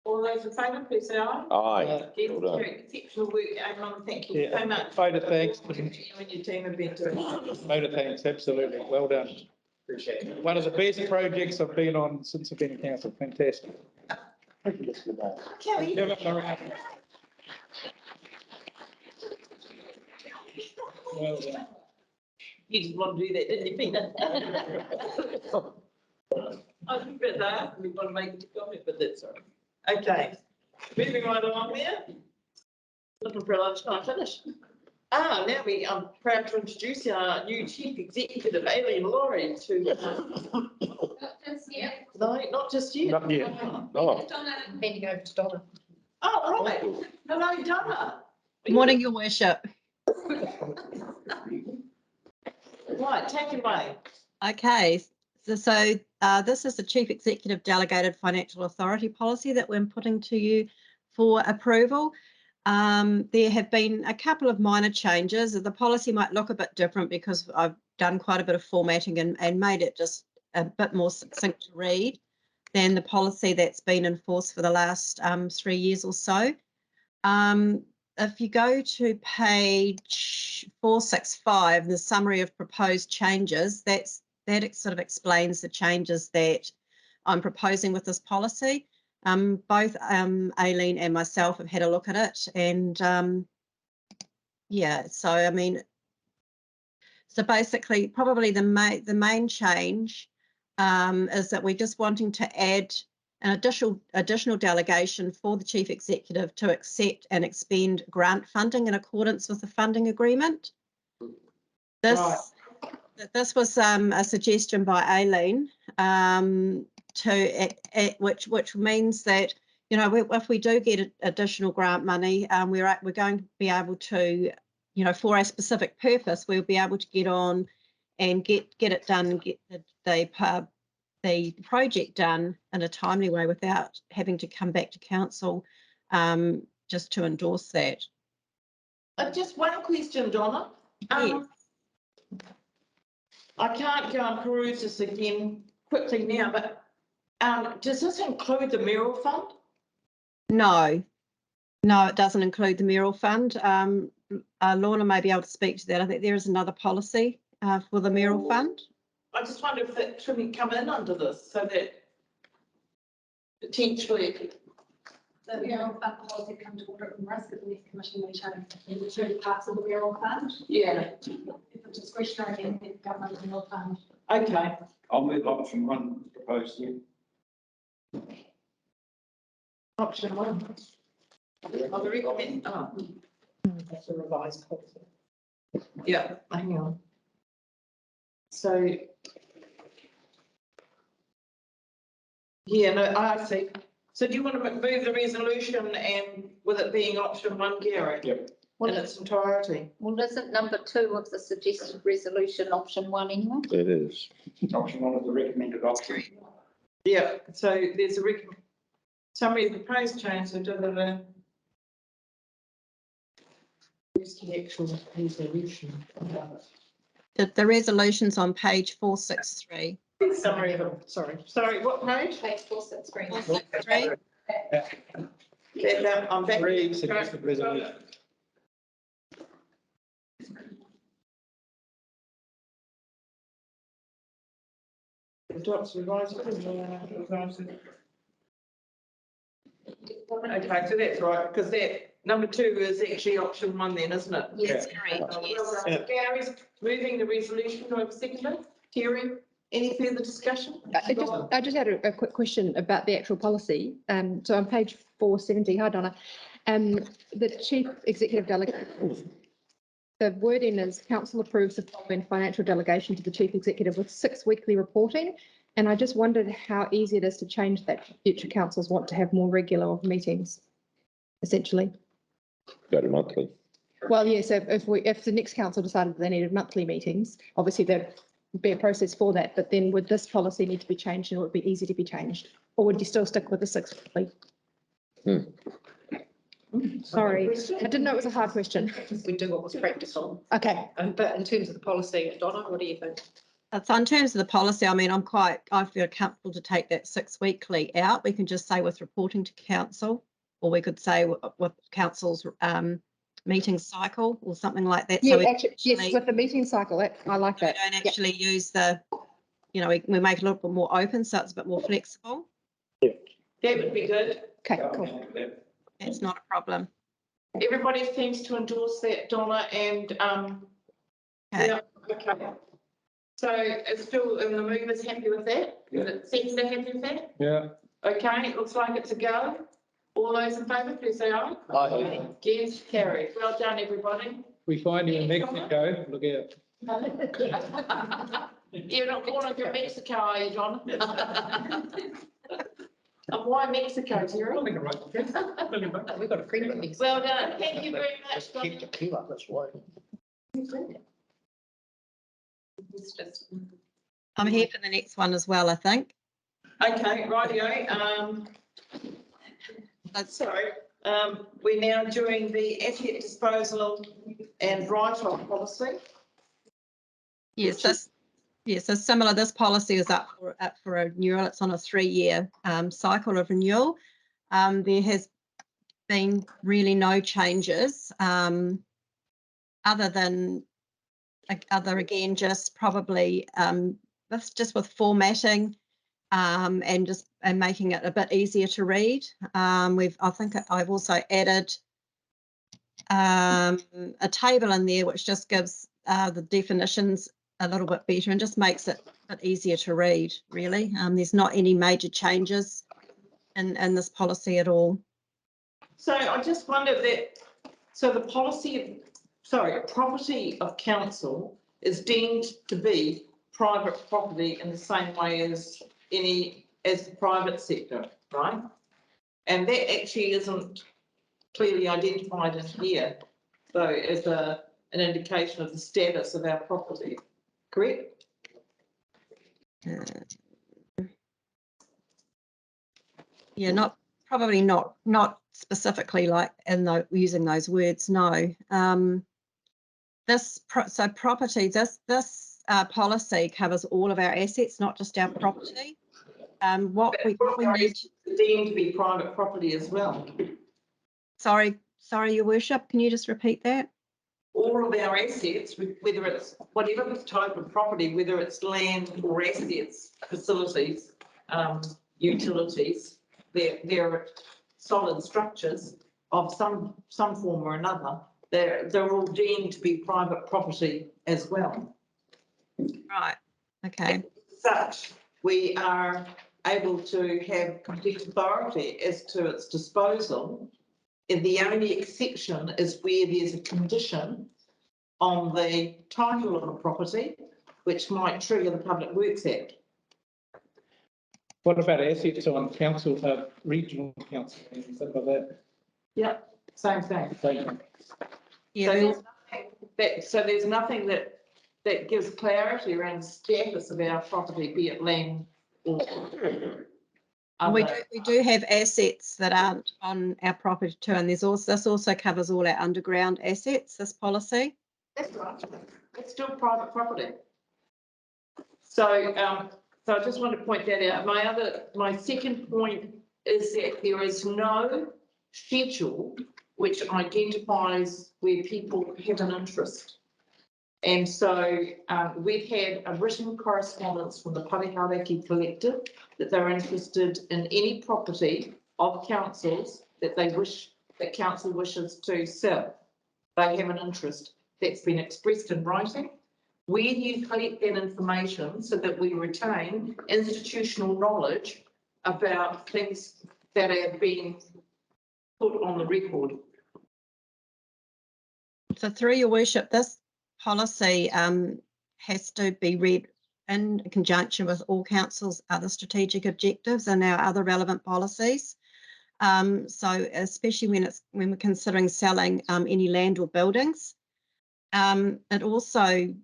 all those in favour, please say aye. Aye. Against, Well done. carried. Exceptional work, everyone, thank you Yeah. so much. Vote of thanks. You and your team have been doing. Vote of thanks, absolutely. Well done. Appreciate it. One of the best projects I've been on since I've been in council. Fantastic. Kelly. Give it a round. Well done. You just want to do that, didn't you, Peter? I was a bit there, we want to make a comment, but that's all right. Okay, moving right along there. Looking for a lunchtime finish. Now I'm proud to introduce our new chief executive, Aileen Laurie, to. No, not just yet. Not yet. Oh, Handing over to Donna. Oh, right. Hello, Donna. Morning, Your Worship. Right, take it away. Okay, so this is the Chief Executive Delegated Financial Authority policy that we're putting to you for approval. There have been a couple of minor changes. The policy might look a bit different because I've done quite a bit of formatting and made it just a bit more succinct to read than the policy that's been in force for the last 3 years or so. if you go to page 465, the summary of proposed changes, that sort of explains the changes that I'm proposing with this policy. Both Aileen and myself have had a look at it, and yeah, so I mean, so basically, probably the main change is that we're just wanting to add an additional delegation for the chief executive to accept and expend grant funding in accordance with the funding agreement. This was a suggestion by Aileen, which means that, you know, if we do get additional grant money, we're going to be able to, you know, for a specific purpose, we'll be able to get on and get it done and get the project done in a timely way without having to come back to council just to endorse that. Just one question, Donna. Yes. I can't go and peruse this again quickly now, but does this include the mural fund? No, it doesn't include the mural fund. Lorna may be able to speak to that. I think there is another policy for the mural fund. I just wonder if that shouldn't come in under this, so that potentially. The mural fund policy come to order and risk at the next commission meeting in the two parts of the mural fund. Yeah. If it's discretionary, then the government mural fund. Okay. I'll move option one proposed here. Option one. On the recommend. That's a revised policy. Yeah, hang on. So. Yeah, no, I see. So do you want to move the resolution and with it being option one, Gary? Yep. In its entirety? Well, isn't number 2 of the suggested resolution option 1 anyway? It is. Option one is the recommended option. Yeah, so there's a summary of proposed change, so where's the actual resolution? The resolution's on page 463. Summary of it, sorry, what page? Page 463. 463. I'm back. Three suggested resolution. Adopts revised. Okay, so that's right, because that number 2 is actually option 1 then, isn't it? Yes, correct. Yes. Well, Gary's moving the resolution. Do I have a seconder? Terry, any further discussion? I just had a quick question about the actual policy. So on page 470, hi Donna, the chief executive delegate, the wording is council approves the following financial delegation to the chief executive with 6 weekly reporting. And I just wondered how easy it is to change that. Future councils want to have more regular meetings, essentially. Go to monthly. Well, yes, if the next council decided they needed monthly meetings, obviously there'd be a process for that, but then would this policy need to be changed and it would be easy to be changed? Or would you still stick with the 6 weekly? Sorry, I didn't know it was a hard question. We do what was practical. Okay. But in terms of the policy, Donna, what do you think? So in terms of the policy, I mean, I feel comfortable to take that 6 weekly out. We can just say with reporting to council, or we could say with council's meeting cycle or something like that. Yeah, So actually, yes, with the meeting cycle, I like that. We don't actually use the, you know, we make it a little bit more open, so it's a bit more flexible. That would be good. Okay, cool. It's not a problem. Everybody seems to endorse that, Donna, and Okay. yeah, okay. So it's still, and the movers happy with that? Yeah. The seconder happy with that? Yeah. Okay, it looks like it's a go. All those in favour, please say aye. Aye. Yes, carried. Well done, everybody. We find you in Mexico, look out. You're not born in Mexico, are you, John? And why Mexico, Terry? We've got a friend in Mexico. Well done. Thank you very much. Keep the tequila, that's why. I'm here for the next one as well, I think. Okay, rightio. Sorry, we're now doing the asset disposal and write-off policy. Yes, so similar, this policy is up for renewal. It's on a 3-year cycle of renewal. There has been really no changes, other than, again, just probably, that's just with formatting, and making it a bit easier to read. I think I've also added a table in there which just gives the definitions a little bit better and just makes it a bit easier to read, really. There's not any major changes in this policy at all. So I just wonder that, so the policy, property of council is deemed to be private property in the same way as the private sector, right? And that actually isn't clearly identified in here, though, as an indication of the status of our property, correct? Yeah, probably not specifically like using those words, no. Property, this policy covers all of our assets, not just our property. What we need deemed to be private property as well. Sorry, Your Worship, can you just repeat that? All of our assets, whether it's whatever the type of property, whether it's land or assets, facilities, utilities, they're solid structures of some form or another. They're all deemed to be private property as well. Right. Okay. As such, we are able to have complete authority as to its disposal. And the only exception is where there's a condition on the title of a property, which might trigger the Public Works Act. What about assets on council, regional council, and stuff like that? Yeah, same thing. Same thing. Yeah. So there's nothing that gives clarity around the status of our property, be it land or We do have assets that aren't on our property too, and this also covers all our underground assets, this policy. That's right. It's still private property. So I just want to point that out. My second point is that there is no schedule which identifies where people have an interest. And so we've had a written correspondence from the Parehareki Collective that they're interested in any property of councils that council wishes to sell. They have an interest that's been expressed in writing. Where do you collect that information so that we retain institutional knowledge about things that are being put on the record? So through Your Worship, this policy has to be read in conjunction with all council's other strategic objectives and our other relevant policies. So especially when we're considering selling any land or buildings. It also,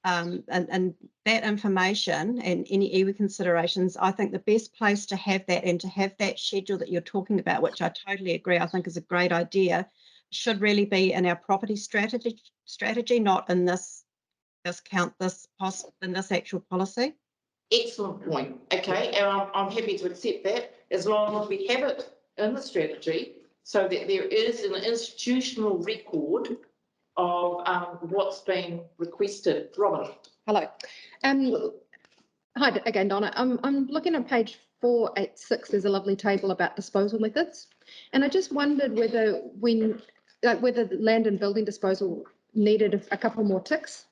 and that information and any iwi considerations, I think the best place to have that and to have that schedule that you're talking about, which I totally agree, I think is a great idea, should really be in our property strategy, not in this actual policy. Excellent point. Okay, and I'm happy to accept that as long as we have it in the strategy so that there is an institutional record of what's been requested. Robin. Hello. Hi again, Donna. I'm looking at page 486. There's a lovely table about disposal methods. And I just wondered whether whether the land and building disposal needed a couple more ticks.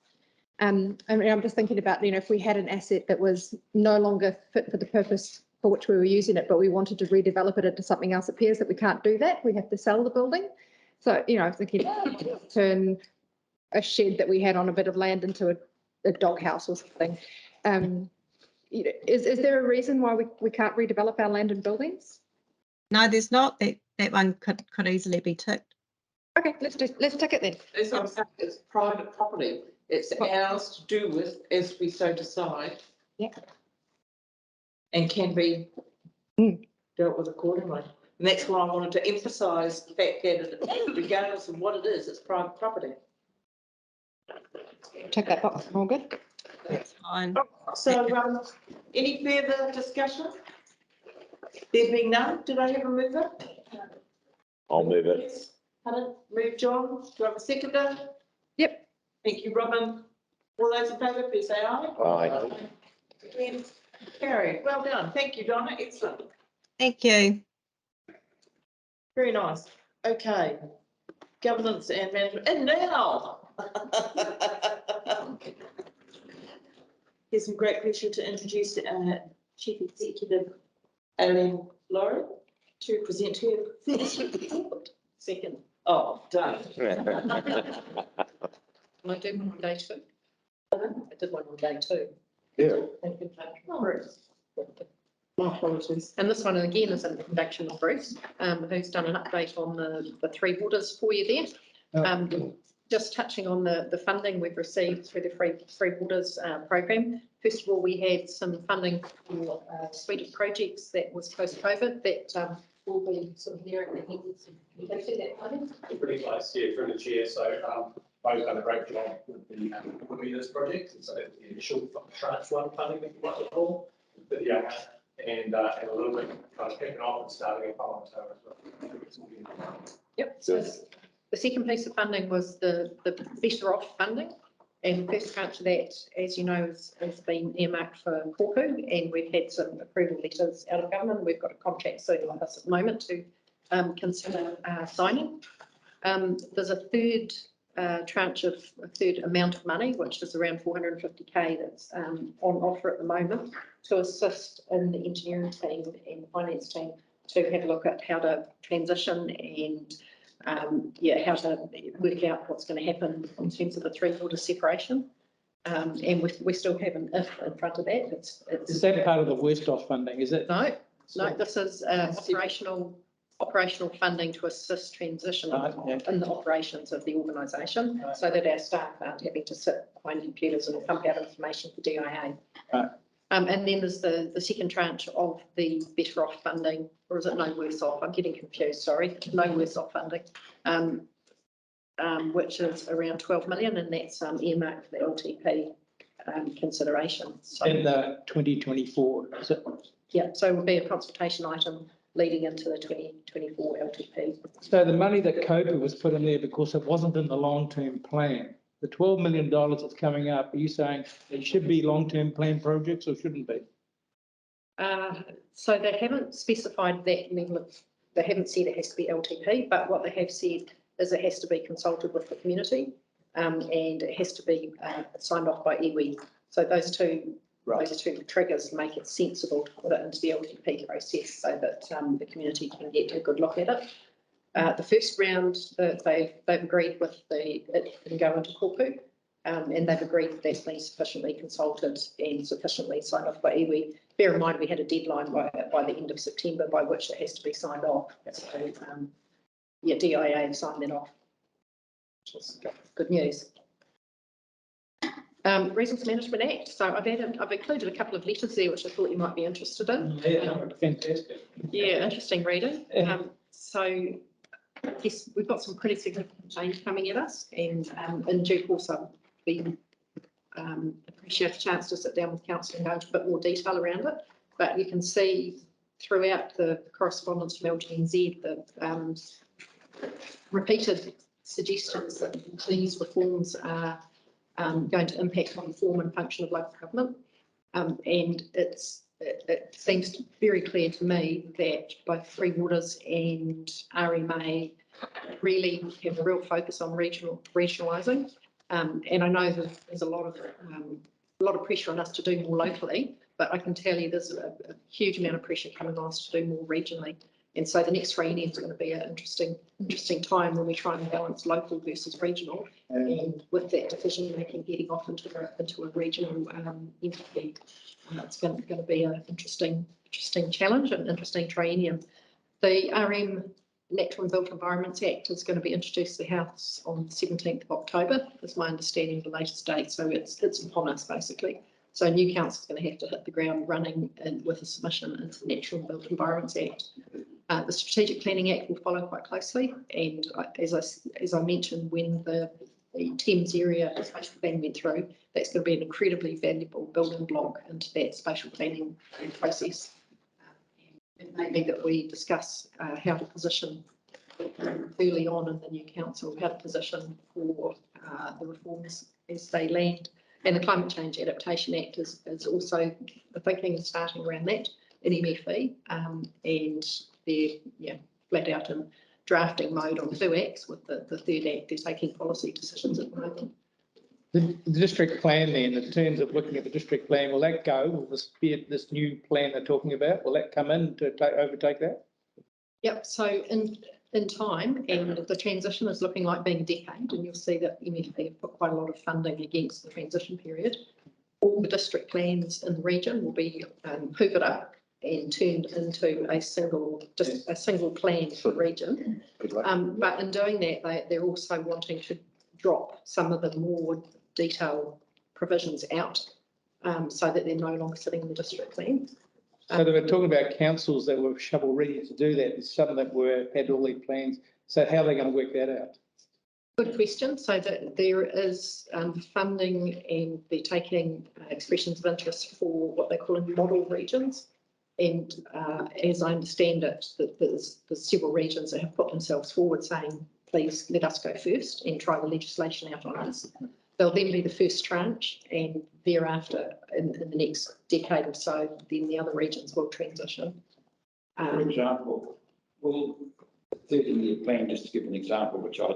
I mean, I'm just thinking about, if we had an asset that was no longer fit for the purpose for which we were using it, but we wanted to redevelop it into something else, it appears that we can't do that. We have to sell the building. So, I'm thinking turn a shed that we had on a bit of land into a doghouse or something. Is there a reason why we can't redevelop our land and buildings? No, there's not. That one could easily be ticked. Okay, let's tick it then. That's what I'm saying. It's private property. It's ours to do with as we so decide. Yeah. And can be dealt with accordingly. And that's why I wanted to emphasise the fact that regardless of what it is, it's private property. Check that box. All good. That's fine. So, any further discussion? There being none, did I have a mover? I'll move it. Helen, move John, do I have a seconder? Yep. Thank you, Robin. All those in favour, please say aye. Aye. Against, carried, well done, thank you, Donna, excellent, Thank you. very nice, okay. Governance and management, and now. Here's some great pleasure to introduce Chief Executive Ellen Laurie to present her first report. Second, oh, done. Can I do one on day two? I did one on day two. Yeah. My apologies. And this one again is an introduction of Bruce, who's done an update on the three waters for you there. Just touching on the funding we've received through the Free Waters program. First of all, we had some funding for a suite of projects that was post-COVID that will be sort of nearing the end of completing that funding. Pretty close, yeah, through the chair. So both done a great job with the Leaders project. And so the initial tranche one funding that you might recall, but yeah, and a little bit kind of kicking off and starting up on October as well. Yep. So the second piece of funding was the better off funding. And the first tranche of that, as you know, has been earmarked for Kōku, and we've had some approval letters out of government. We've got a contract sitting with us at the moment to consider signing. There's a third tranche of a third amount of money, which is around 450K that's on offer at the moment to assist in the engineering team and the finance team to have a look at how to transition and how to work out what's going to happen in terms of the three water separation. And we still have an if in front of that. Is that part of the worst off funding, is it? No, this is operational funding to assist transition in the operations of the organisation, so that our staff aren't having to sit behind computers and pump out information for DIA. Right. And then there's the second tranche of the better off funding, or is it no worse off? I'm getting confused, sorry. No worse off funding, which is around 12 million, and that's earmarked for the LTP consideration. So, in the 2024, is it? Yeah, so it will be a consultation item leading into the 2024 LTP. So the money that Kōku was put in there because it wasn't in the long-term plan. The $12 million that's coming up, are you saying it should be long-term plan projects or shouldn't be? So they haven't specified that level of, they haven't said it has to be LTP, but what they have said is it has to be consulted with the community and it has to be signed off by iwi. So those two triggers make it sensible to put it into the LTP process so that the community can get a good look at it. The first round, they've agreed with it can go into Kōku, and they've agreed that that's been sufficiently consulted and sufficiently signed off by iwi. Bear in mind, we had a deadline by the end of September by which it has to be signed off. So, DIA have signed that off, which is good news. Resource Management Act. So I've included a couple of letters there, which I thought you might be interested in. Yeah, fantastic. Yeah, interesting reading. So yes, we've got some pretty significant change coming at us, and in due course, I'll be appreciate a chance to sit down with council and go into a bit more detail around it. But you can see throughout the correspondence from LGNZ the repeated suggestions that these reforms are going to impact on the form and function of local government, and it seems very clear to me that both Free Waters and RMA really have a real focus on regionalising. And I know that there's a lot of pressure on us to do more locally, but I can tell you there's a huge amount of pressure coming on us to do more regionally. And so the next 3 years is going to be an interesting time when we try and balance local versus regional, and with that decision making heading off into a regional entity. It's going to be an interesting challenge and interesting triennium. The RM Natural and Built Environments Act is going to be introduced to the House on the 17th of October, is my understanding of the latest date. So it's upon us basically. So new council is going to have to hit the ground running and with a submission into the Natural and Built Environments Act. The Strategic Planning Act will follow quite closely, and as I mentioned, when the Thames area spatial plan went through, that's going to be an incredibly valuable building block into that spatial planning process. It may be that we discuss how to position early on in the new council had a position for the reforms as they land. And the Climate Change Adaptation Act is also, the thinking is starting around that in MFE. And they're flat out in drafting mode on 2X with the third act. They're taking policy decisions at the moment. The district plan then, in terms of looking at the district plan, will that go? Will this new plan they're talking about, will that come in to overtake that? Yep, so in time, and the transition is looking like being a decade, and you'll see that MFP have put quite a lot of funding against the transition period. All the district plans in the region will be hoovered up and turned into a single plan for the region. But in doing that, they're also wanting to drop some of the more detailed provisions out so that they're no longer sitting in the district plan. So they were talking about councils that were shovel ready to do that, and some that had all these plans. So how are they going to work that out? Good question. So that there is funding, and they're taking expressions of interest for what they're calling model regions. And as I understand it, that there's several regions that have put themselves forward saying, please let us go first and try the legislation out on us. They'll then be the first tranche, and thereafter, in the next decade or so, then the other regions will transition. For example, will the 30-year plan, just to give an example, which I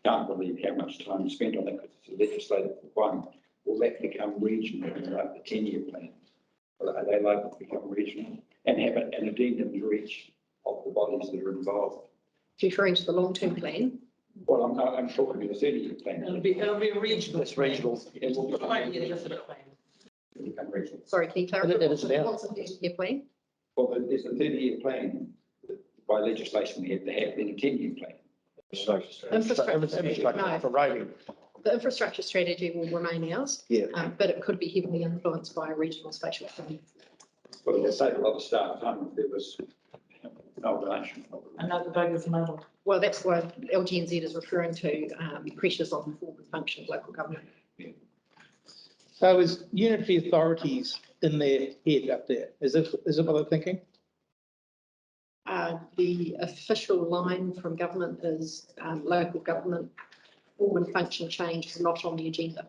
can't believe how much time spent on it because it's a legislative requirement, will that become regional like the 10-year plan? Are they likely to become regional and have an addendum to each of the bodies that are involved? Referring to the long-term plan. Well, I'm talking about the 30-year plan. It'll be a regional. It's regional. It won't be a definite plan. Become regional. Sorry, can you clarify? It is now. What's the 30-year plan? Well, there's a 30-year plan. By legislation, we have to have then a 10-year plan. Infrastructure for roading. The infrastructure strategy will remain ours, but it could be heavily influenced by a regional spatial plan. Well, they save a lot of staff time if there was no relation. Another bugger for another. Well, that's why LGNZ is referring to pressures on the form and function of local government. So is unitary authorities in their head up there? Is it what they're thinking? The official line from government is local government form and function change is not on the agenda.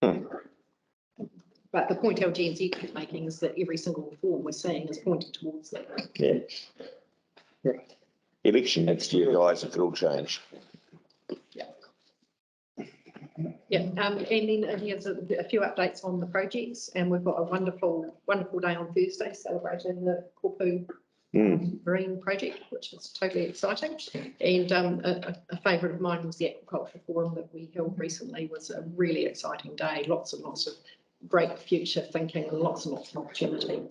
But the point LGNZ keeps making is that every single reform we're seeing is pointing towards that. Yeah. Right. Election next year, guys, it could all change. Yeah, and then here's a few updates on the projects, and we've got a wonderful day on Thursday celebrating the Kopu Marine project, which is totally exciting. And a favourite of mine was the Aquaculture Forum that we held recently. It was a really exciting day, lots and lots of great future thinking and lots of opportunity.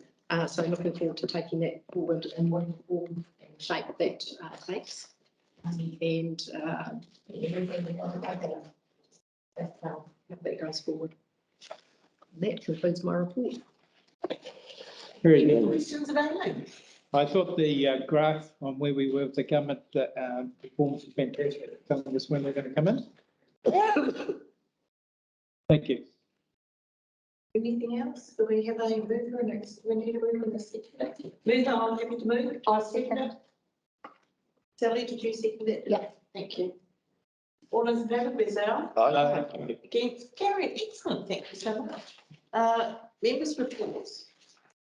So looking forward to taking that forward in one form and shape that takes. And that goes forward. That concludes my report. Very good. Questions about that? I thought the graph on where we were with the government performance was fantastic. Telling us when they're going to come in. Thank you. Anything else? Do we have a mover next? We need a mover in the second. Mover, I'm happy to move. I second it. Sally, did you second it? Yeah. Thank you. All those in favour, please say aye. Against, carried. Excellent. Thank you so much. Members' reports.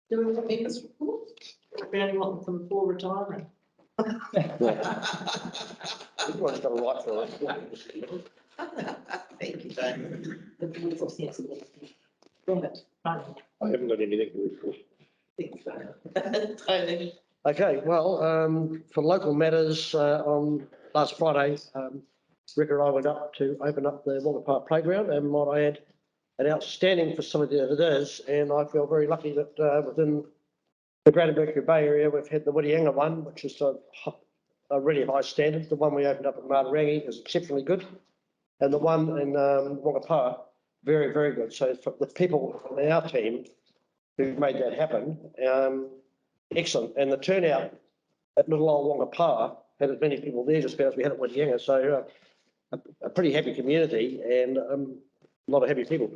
Do we want members' reports? Or we only want them for retiring? Everyone's got a right for it. Thank you, David. The board's of sensibility. Robert, fine. I haven't got anything to report. Thanks, David. Tony. Okay, well, for local matters, on last Friday, Rick and I went up to open up the Wonga Park Playground, and might I add, an outstanding facility that it is, and I feel very lucky that within the Greater Mercury Bay area, we've had the Whitianga one, which is a really high standard. The one we opened up at Matarangi is exceptionally good, and the one in Wonga Park, very, very good. So for the people on our team who made that happen, excellent. And the turnout at little old Wonga Park had as many people there just as we had at Whitianga. So a pretty happy community and a lot of happy people.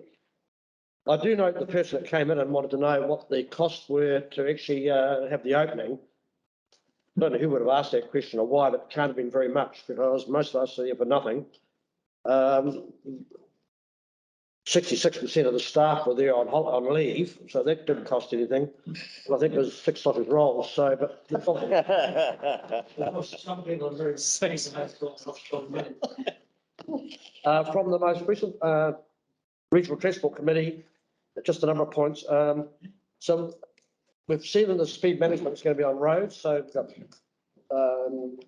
I do note the person that came in and wanted to know what the costs were to actually have the opening. don't know who would have asked that question or why, but it can't have been very much because most of us are here for nothing. 66% of the staff were there on leave, so that didn't cost anything. I think there's 6 sausage rolls, so, but. Some people are very from the most recent Regional Transport Committee, just a number of points. So we've seen that the speed management is going to be on roads, so we've got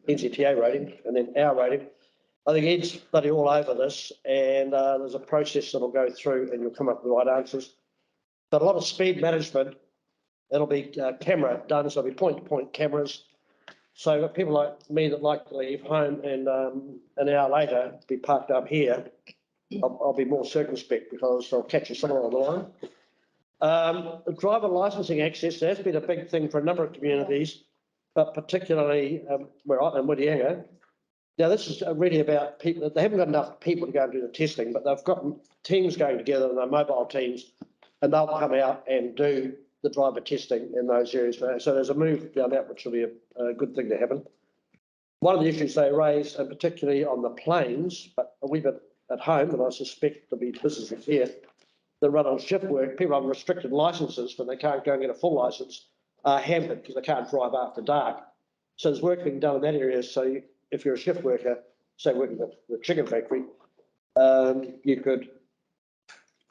NZTA rating and then our rating. I think Ed's bloody all over this, and there's a process that'll go through and you'll come up with the right answers. But a lot of speed management, it'll be camera done, so it'll be point-to-point cameras. So people like me that like to leave home and an hour later be parked up here, I'll be more circumspect because I'll catch you somewhere on the line. The driver licensing access, that's been a big thing for a number of communities, but particularly where I'm in Whitianga. Now, this is really about people. They haven't got enough people to go and do the testing, but they've got teams going together, and they're mobile teams, and they'll come out and do the driver testing in those areas. So there's a move down that, which will be a good thing to happen. One of the issues they raised, and particularly on the plains, but a wee bit at home, and I suspect there'll be businesses here that run on shift work, people on restricted licenses when they can't go and get a full license are hampered because they can't drive after dark. So there's work being done in that area. So if you're a shift worker, say working at the chicken factory, you could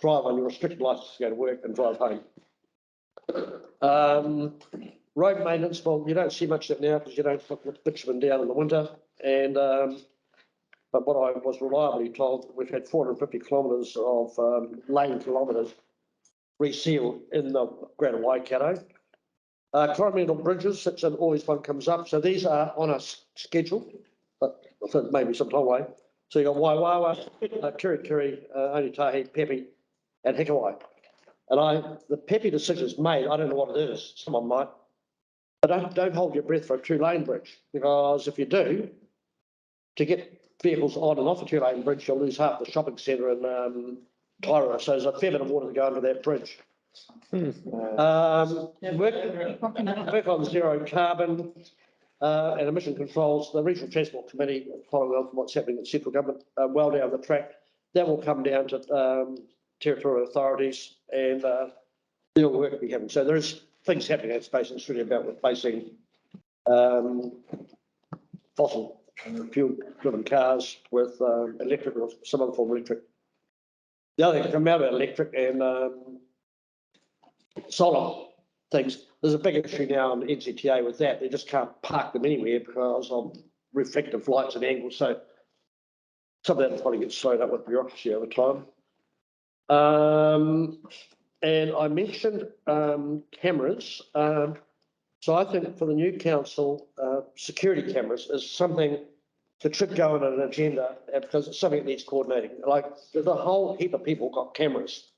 drive on your restricted license to go to work and drive home. Road maintenance, well, you don't see much of it now because you don't put bitumen down in the winter. And but what I was reliably told, we've had 450 kilometres of lane kilometres resealed in the Greater Waikato. Continental bridges, that's always one comes up. So these are on a schedule, but I think maybe some time away. So you've got Waiwawa, Kirikiri, Onitahi, Pepe, and Hikawai. And the Pepe decision is made. I don't know what it is. Someone might. But don't hold your breath for a 2-lane bridge, because if you do, to get vehicles on and off a 2-lane bridge, you'll lose half the shopping centre in Tairua. So there's a fair bit of water to go under that bridge. Work on zero carbon and emission controls. The Regional Transport Committee, following on from what's happening in central government, well down the track. That will come down to territorial authorities, and there'll work be having. So there is things happening in that space, and it's really about replacing fossil fuel-driven cars with electric or some other form of electric. The other thing to come out of electric and solar things, there's a big issue now on the NZTA with that. They just can't park them anywhere because of reflective lights and angles. So some of that will probably get slowed up with bureaucracy over time. And I mentioned cameras. So I think for the new council, security cameras is something that should go on an agenda because it's something that needs coordinating. Like there's a whole heap of people got cameras.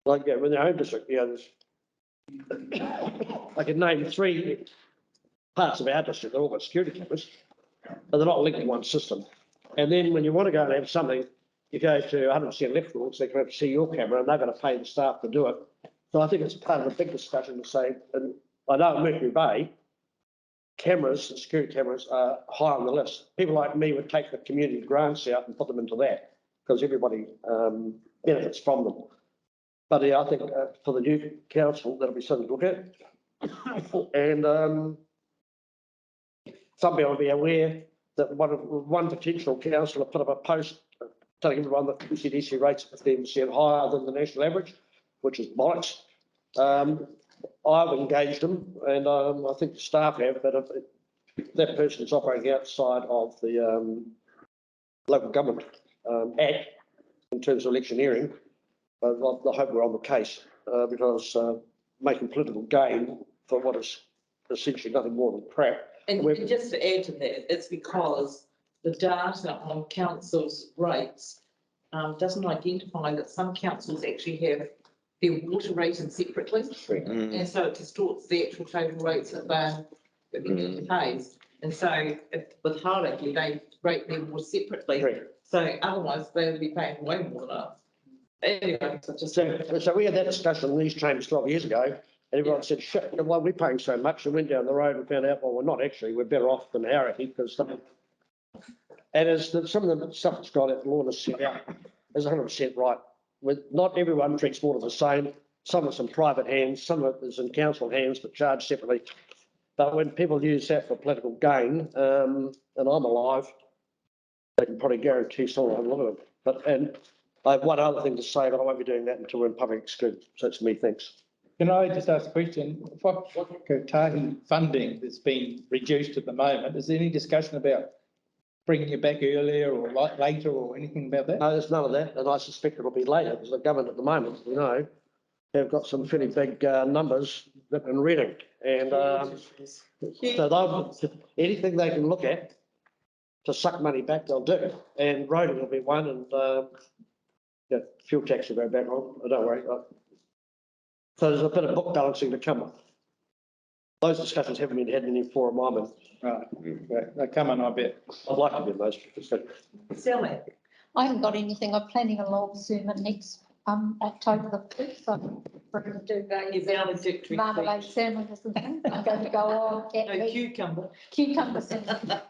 Like in their own district, there's, I could name 3 parts of our district that all got security cameras, but they're not linked to one system. And then when you want to go and have something, you go to 100% electrical, so they can have to see your camera, and they're going to pay the staff to do it. So I think it's part of a big discussion to say, and I know at Mercury Bay, cameras and security cameras are high on the list. People like me would take the community grants out and put them into that because everybody benefits from them. But yeah, I think for the new council, that'll be something to look at. And some people will be aware that one potential councillor put up a post telling everyone that ECDC rates are 15% higher than the national average, which is bollocks. I've engaged them, and I think the staff have, but if that person is operating outside of the local government act in terms of electioneering, I hope we're on the case because making political gain for what is essentially nothing more than crap. And just to add to that, it's because the data on councils' rates doesn't identify that some councils actually have their water rated separately, and so it distorts the actual total rates that they need to pay. And so with Harley, they rate their water separately, so otherwise they would be paying way more than us. Anyway, so we had that discussion in these chambers 12 years ago, And everyone said, shit, why are we paying so much? And went down the road and found out, well, we're not actually, we're better off than Harrity because and as some of the stuff that's got out, Lorna set out, is 100% right. Not everyone treats water the same. Some of it's in private hands, some of it is in council hands, but charged separately. But when people use that for political gain, and I'm alive, they can probably guarantee someone will have a look at it. But, and I have one other thing to say, but I won't be doing that until we're in public exclusion. So it's me, thanks. Can I just ask a question? What Kotahi funding that's been reduced at the moment, is there any discussion about bringing it back earlier or later or anything about that? No, there's none of that, and I suspect it'll be later because the government at the moment, you know, have got some fairly big numbers in reading, and so they'll anything they can look at to suck money back, they'll do. And roading will be one, and yeah, fuel tax will go back on. Don't worry. So there's a bit of book balancing to come up. Those discussions haven't been had in any forum I'm in. Right, they come on, I bet. I'd like to be in those. Sally? I haven't got anything. I'm planning a long sermon next October the 5th. I'm going to do valedictory marmalade sandwiches and things. I'm going to go on. No, Cucumber sandwich.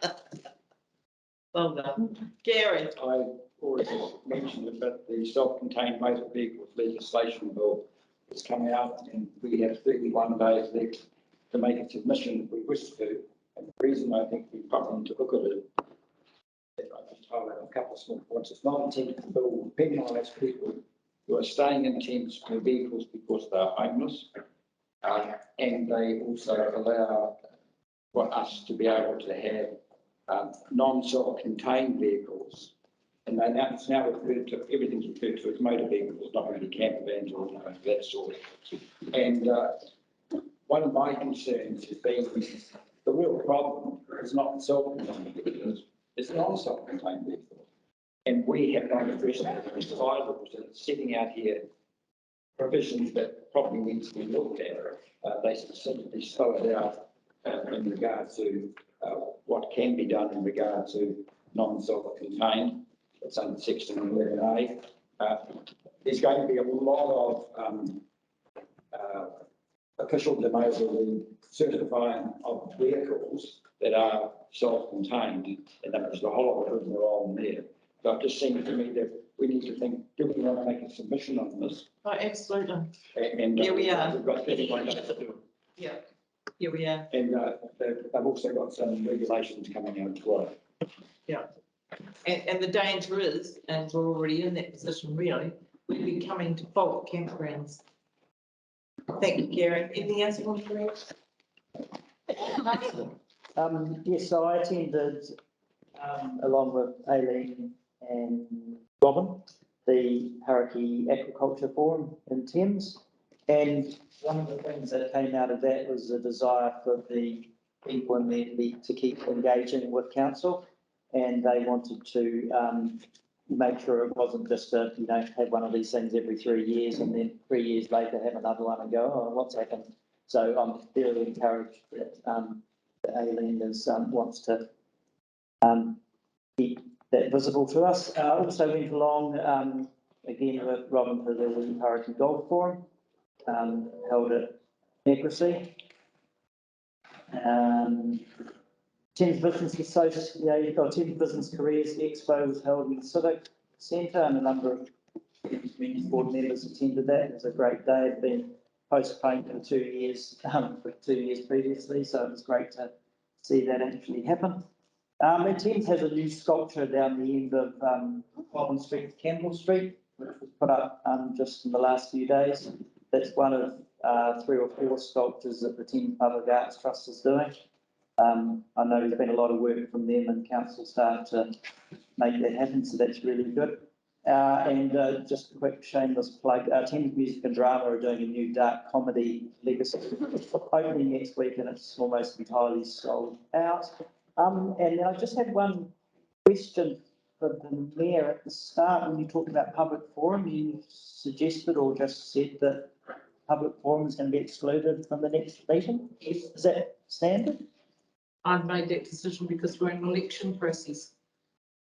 Well done. Gary? I already mentioned it, but the self-contained motor vehicles legislation bill has come out and we have 31 days left to make a submission if we wish to. And the reason I think we probably need to look at it, I just highlight a couple of small points. It's not intended to penalise people who are staying in tents with vehicles because they're homeless. And they also allow for us to be able to have non-self-contained vehicles. And they now, it's now referred to, everything's referred to as motor vehicles, not really camper vans or that sort. And one of my concerns has been the real problem is not self-contained vehicles, it's non-self-contained vehicles. And we have not addressed the silos that are sitting out here, provisions that probably need to be looked at. They specifically spell it out in regard to what can be done in regard to non-self-contained. It's under section 11A. There's going to be a lot of official over the certifying of vehicles that are self-contained, and that was the whole of the role in there. So it just seems to me that we need to think, do we want to make a submission on this? Oh, absolutely. And here we are. We've got 31 days to do it. Yeah, here we are. And they've also got some regulations coming out as well. Yeah. And the danger is, and we're already in that position really, we'd be coming to bulk campgrounds. Thank you, Gary. Anything else you want to add? Yes, so I attended, along with Aileen and Robin, the Harrity Aquaculture Forum in Thames. And one of the things that came out of that was the desire for the people in there to keep engaging with council. And they wanted to make sure it wasn't just a, you know, have one of these things every 3 years and then 3 years later have another one and go, oh, what's happened? So I'm very encouraged that Aileen wants to keep that visible to us. I also went along again with Robin to the Harrity Golf Forum, held at Necracy. Thames Business Association, or Thames Business Careers Expo was held in the Civic Centre, and a number of community board members attended that. It was a great day. It had been postponed for 2 years, previously, so it was great to see that actually happen. And Thames has a new sculpture down the end of Collins Street, Campbell Street, which was put up just in the last few days. That's one of 3 or 4 sculptures that the Thames Public Arts Trust is doing. I know there's been a lot of work from them and council staff to make that happen, so that's really good. And just a quick shameless plug, Thames Music and Drama are doing a new dark comedy legacy opening next week, and it's almost entirely sold out. And then I just had one question for the Mayor at the start. When you talked about public forum, you suggested or just said that public forum is going to be excluded from the next meeting. Is that standard? I've made that decision because we're in an election process.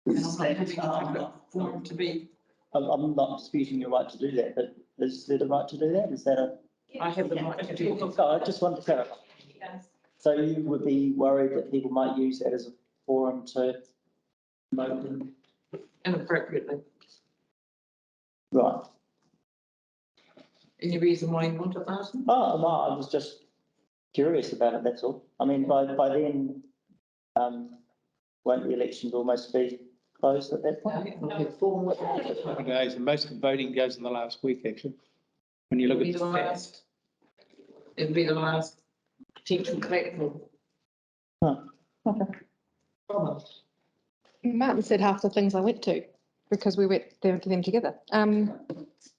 And I'm not having a public forum to be. I'm not disputing your right to do that, but is there the right to do that? Is that a I have the right to do that. So I just want to clarify. So you would be worried that people might use that as a forum to promote them? Inappropriately. Right. Any reason why you want it, Martin? Oh, no, I was just curious about it, that's all. I mean, by then, won't the elections almost be closed at that point? Days, and most of the voting goes in the last week, actually. When you look at the stats. It'll be the last potential platform. Okay. Martin said half the things I went to because we went there to them together.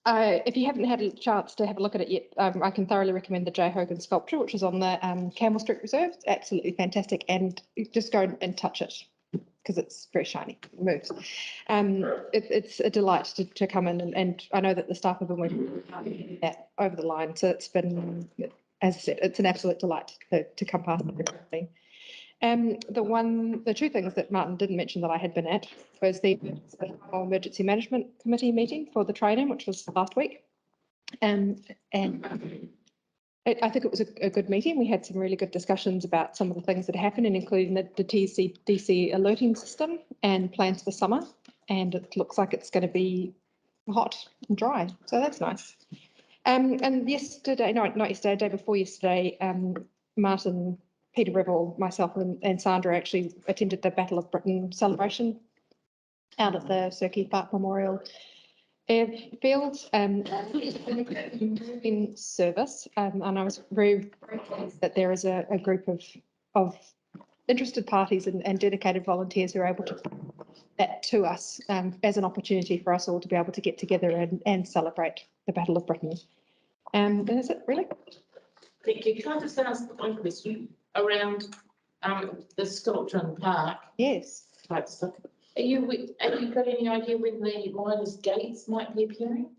If you haven't had a chance to have a look at it yet, I can thoroughly recommend the J. Hogan sculpture, which is on the Camel Street Reserve. It's absolutely fantastic, and just go and touch it because it's very shiny, it moves. It's a delight to come in, and I know that the staff have been working hard to get that over the line. So it's been, as I said, it's an absolute delight to come past everything. The two things that Martin didn't mention that I had been at was the Emergency Management Committee meeting for the training, which was last week. I think it was a good meeting. We had some really good discussions about some of the things that happened, and including the DC alerting system and plans for summer. And it looks like it's going to be hot and dry, so that's nice. And yesterday, no, not yesterday, day before yesterday, Martin, Peter Revel, myself and Sandra actually attended the Battle of Britain celebration out at the Sir Keith Park Memorial Airfield. In service, and I was very pleased that there is a group of interested parties and dedicated volunteers who are able to bring that to us as an opportunity for us all to be able to get together and celebrate the Battle of Britain. And is it really? Thank you. Can I just ask one question around the sculpture in the park? Yes. Type stuff. Have you got any idea when the miners' gates might be appearing?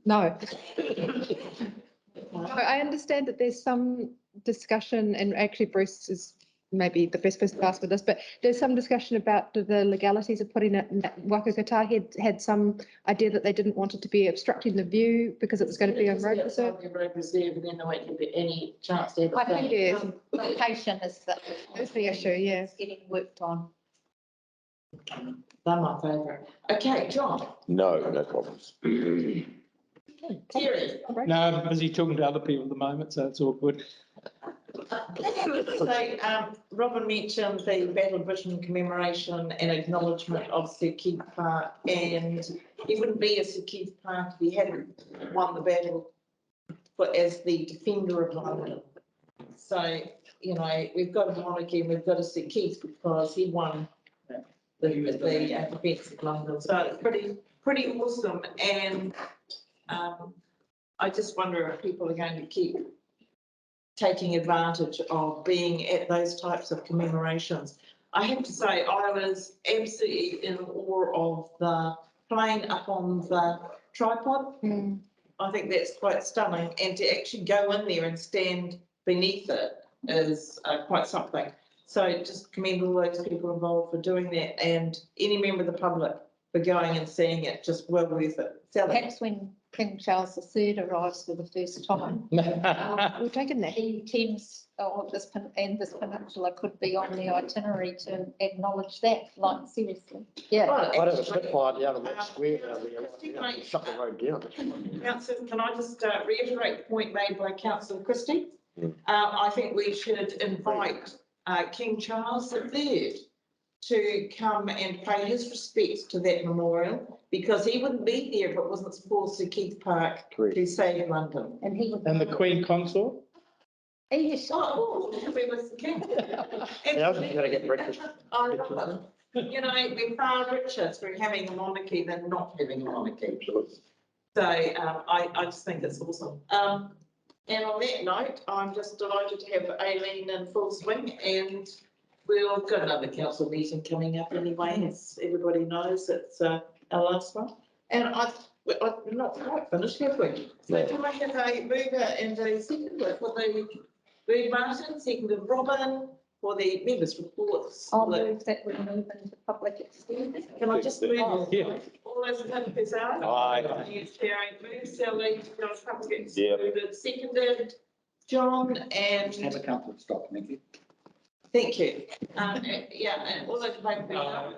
No. I understand that there's some discussion, and actually Bruce is maybe the best person to ask for this, but there's some discussion about the legalities of putting it in that Wakakata had some idea that they didn't want it to be obstructing the view because it was going to be on road reserve. Road reserve, and then there won't be any chance to have. I think location is the issue, yeah. It's getting worked on. They're my favourite. Okay, John. No problems. Terry. No, I'm busy talking to other people at the moment, so it's all good. So, Robin mentioned the Battle of Britain commemoration and acknowledgement of Sir Keith Park, and he wouldn't be a Sir Keith Park if he hadn't won the battle as the defender of London. So, we've got a monarchy and we've got a Sir Keith because he won the defence of London. So it's pretty awesome, and I just wonder if people are going to keep taking advantage of being at those types of commemorations. I have to say, I was absolutely in awe of the plane up on the tripod. I think that's quite stunning, and to actually go in there and stand beneath it is quite something. So just commend all those people involved for doing that, and any member of the public for going and seeing it, just well worth it. Sally. Perhaps when King Charles III arrives for the first time, we're taking that. The Thames this peninsula could be on the itinerary to acknowledge that, like seriously. Yeah. Well, I have a Spitfire down in that square down there, shut the road down. Councillor, can I just reiterate the point made by Councillor Christie? I think we should invite King Charles III to come and pay his respects to that memorial, because he wouldn't be there if it wasn't for Sir Keith Park who saved London. And the Queen Consort? Yes. Oh, we was the king. Yeah, I was going to get breakfast. I love it. We're far richer through having a monarchy than not having a monarchy. So I just think it's awesome. And on that note, I'm just delighted to have Aileen in full swing, and we've got another council meeting coming up anyway, as everybody knows. It's our last one. And we're not quite finished, have we? So can I have a mover and a seconder for the Bird Martin, seconded Robin, for the members' reports. I'll move that we move into public extended. Can I just move? Yeah. All those in favour, please say aye. Aye. Yes, Chair, move Sally, John, public Yeah. excluded, seconded, John, Just and have a couple of stop, thank you. thank you. Yeah, and all those in favour, please say aye.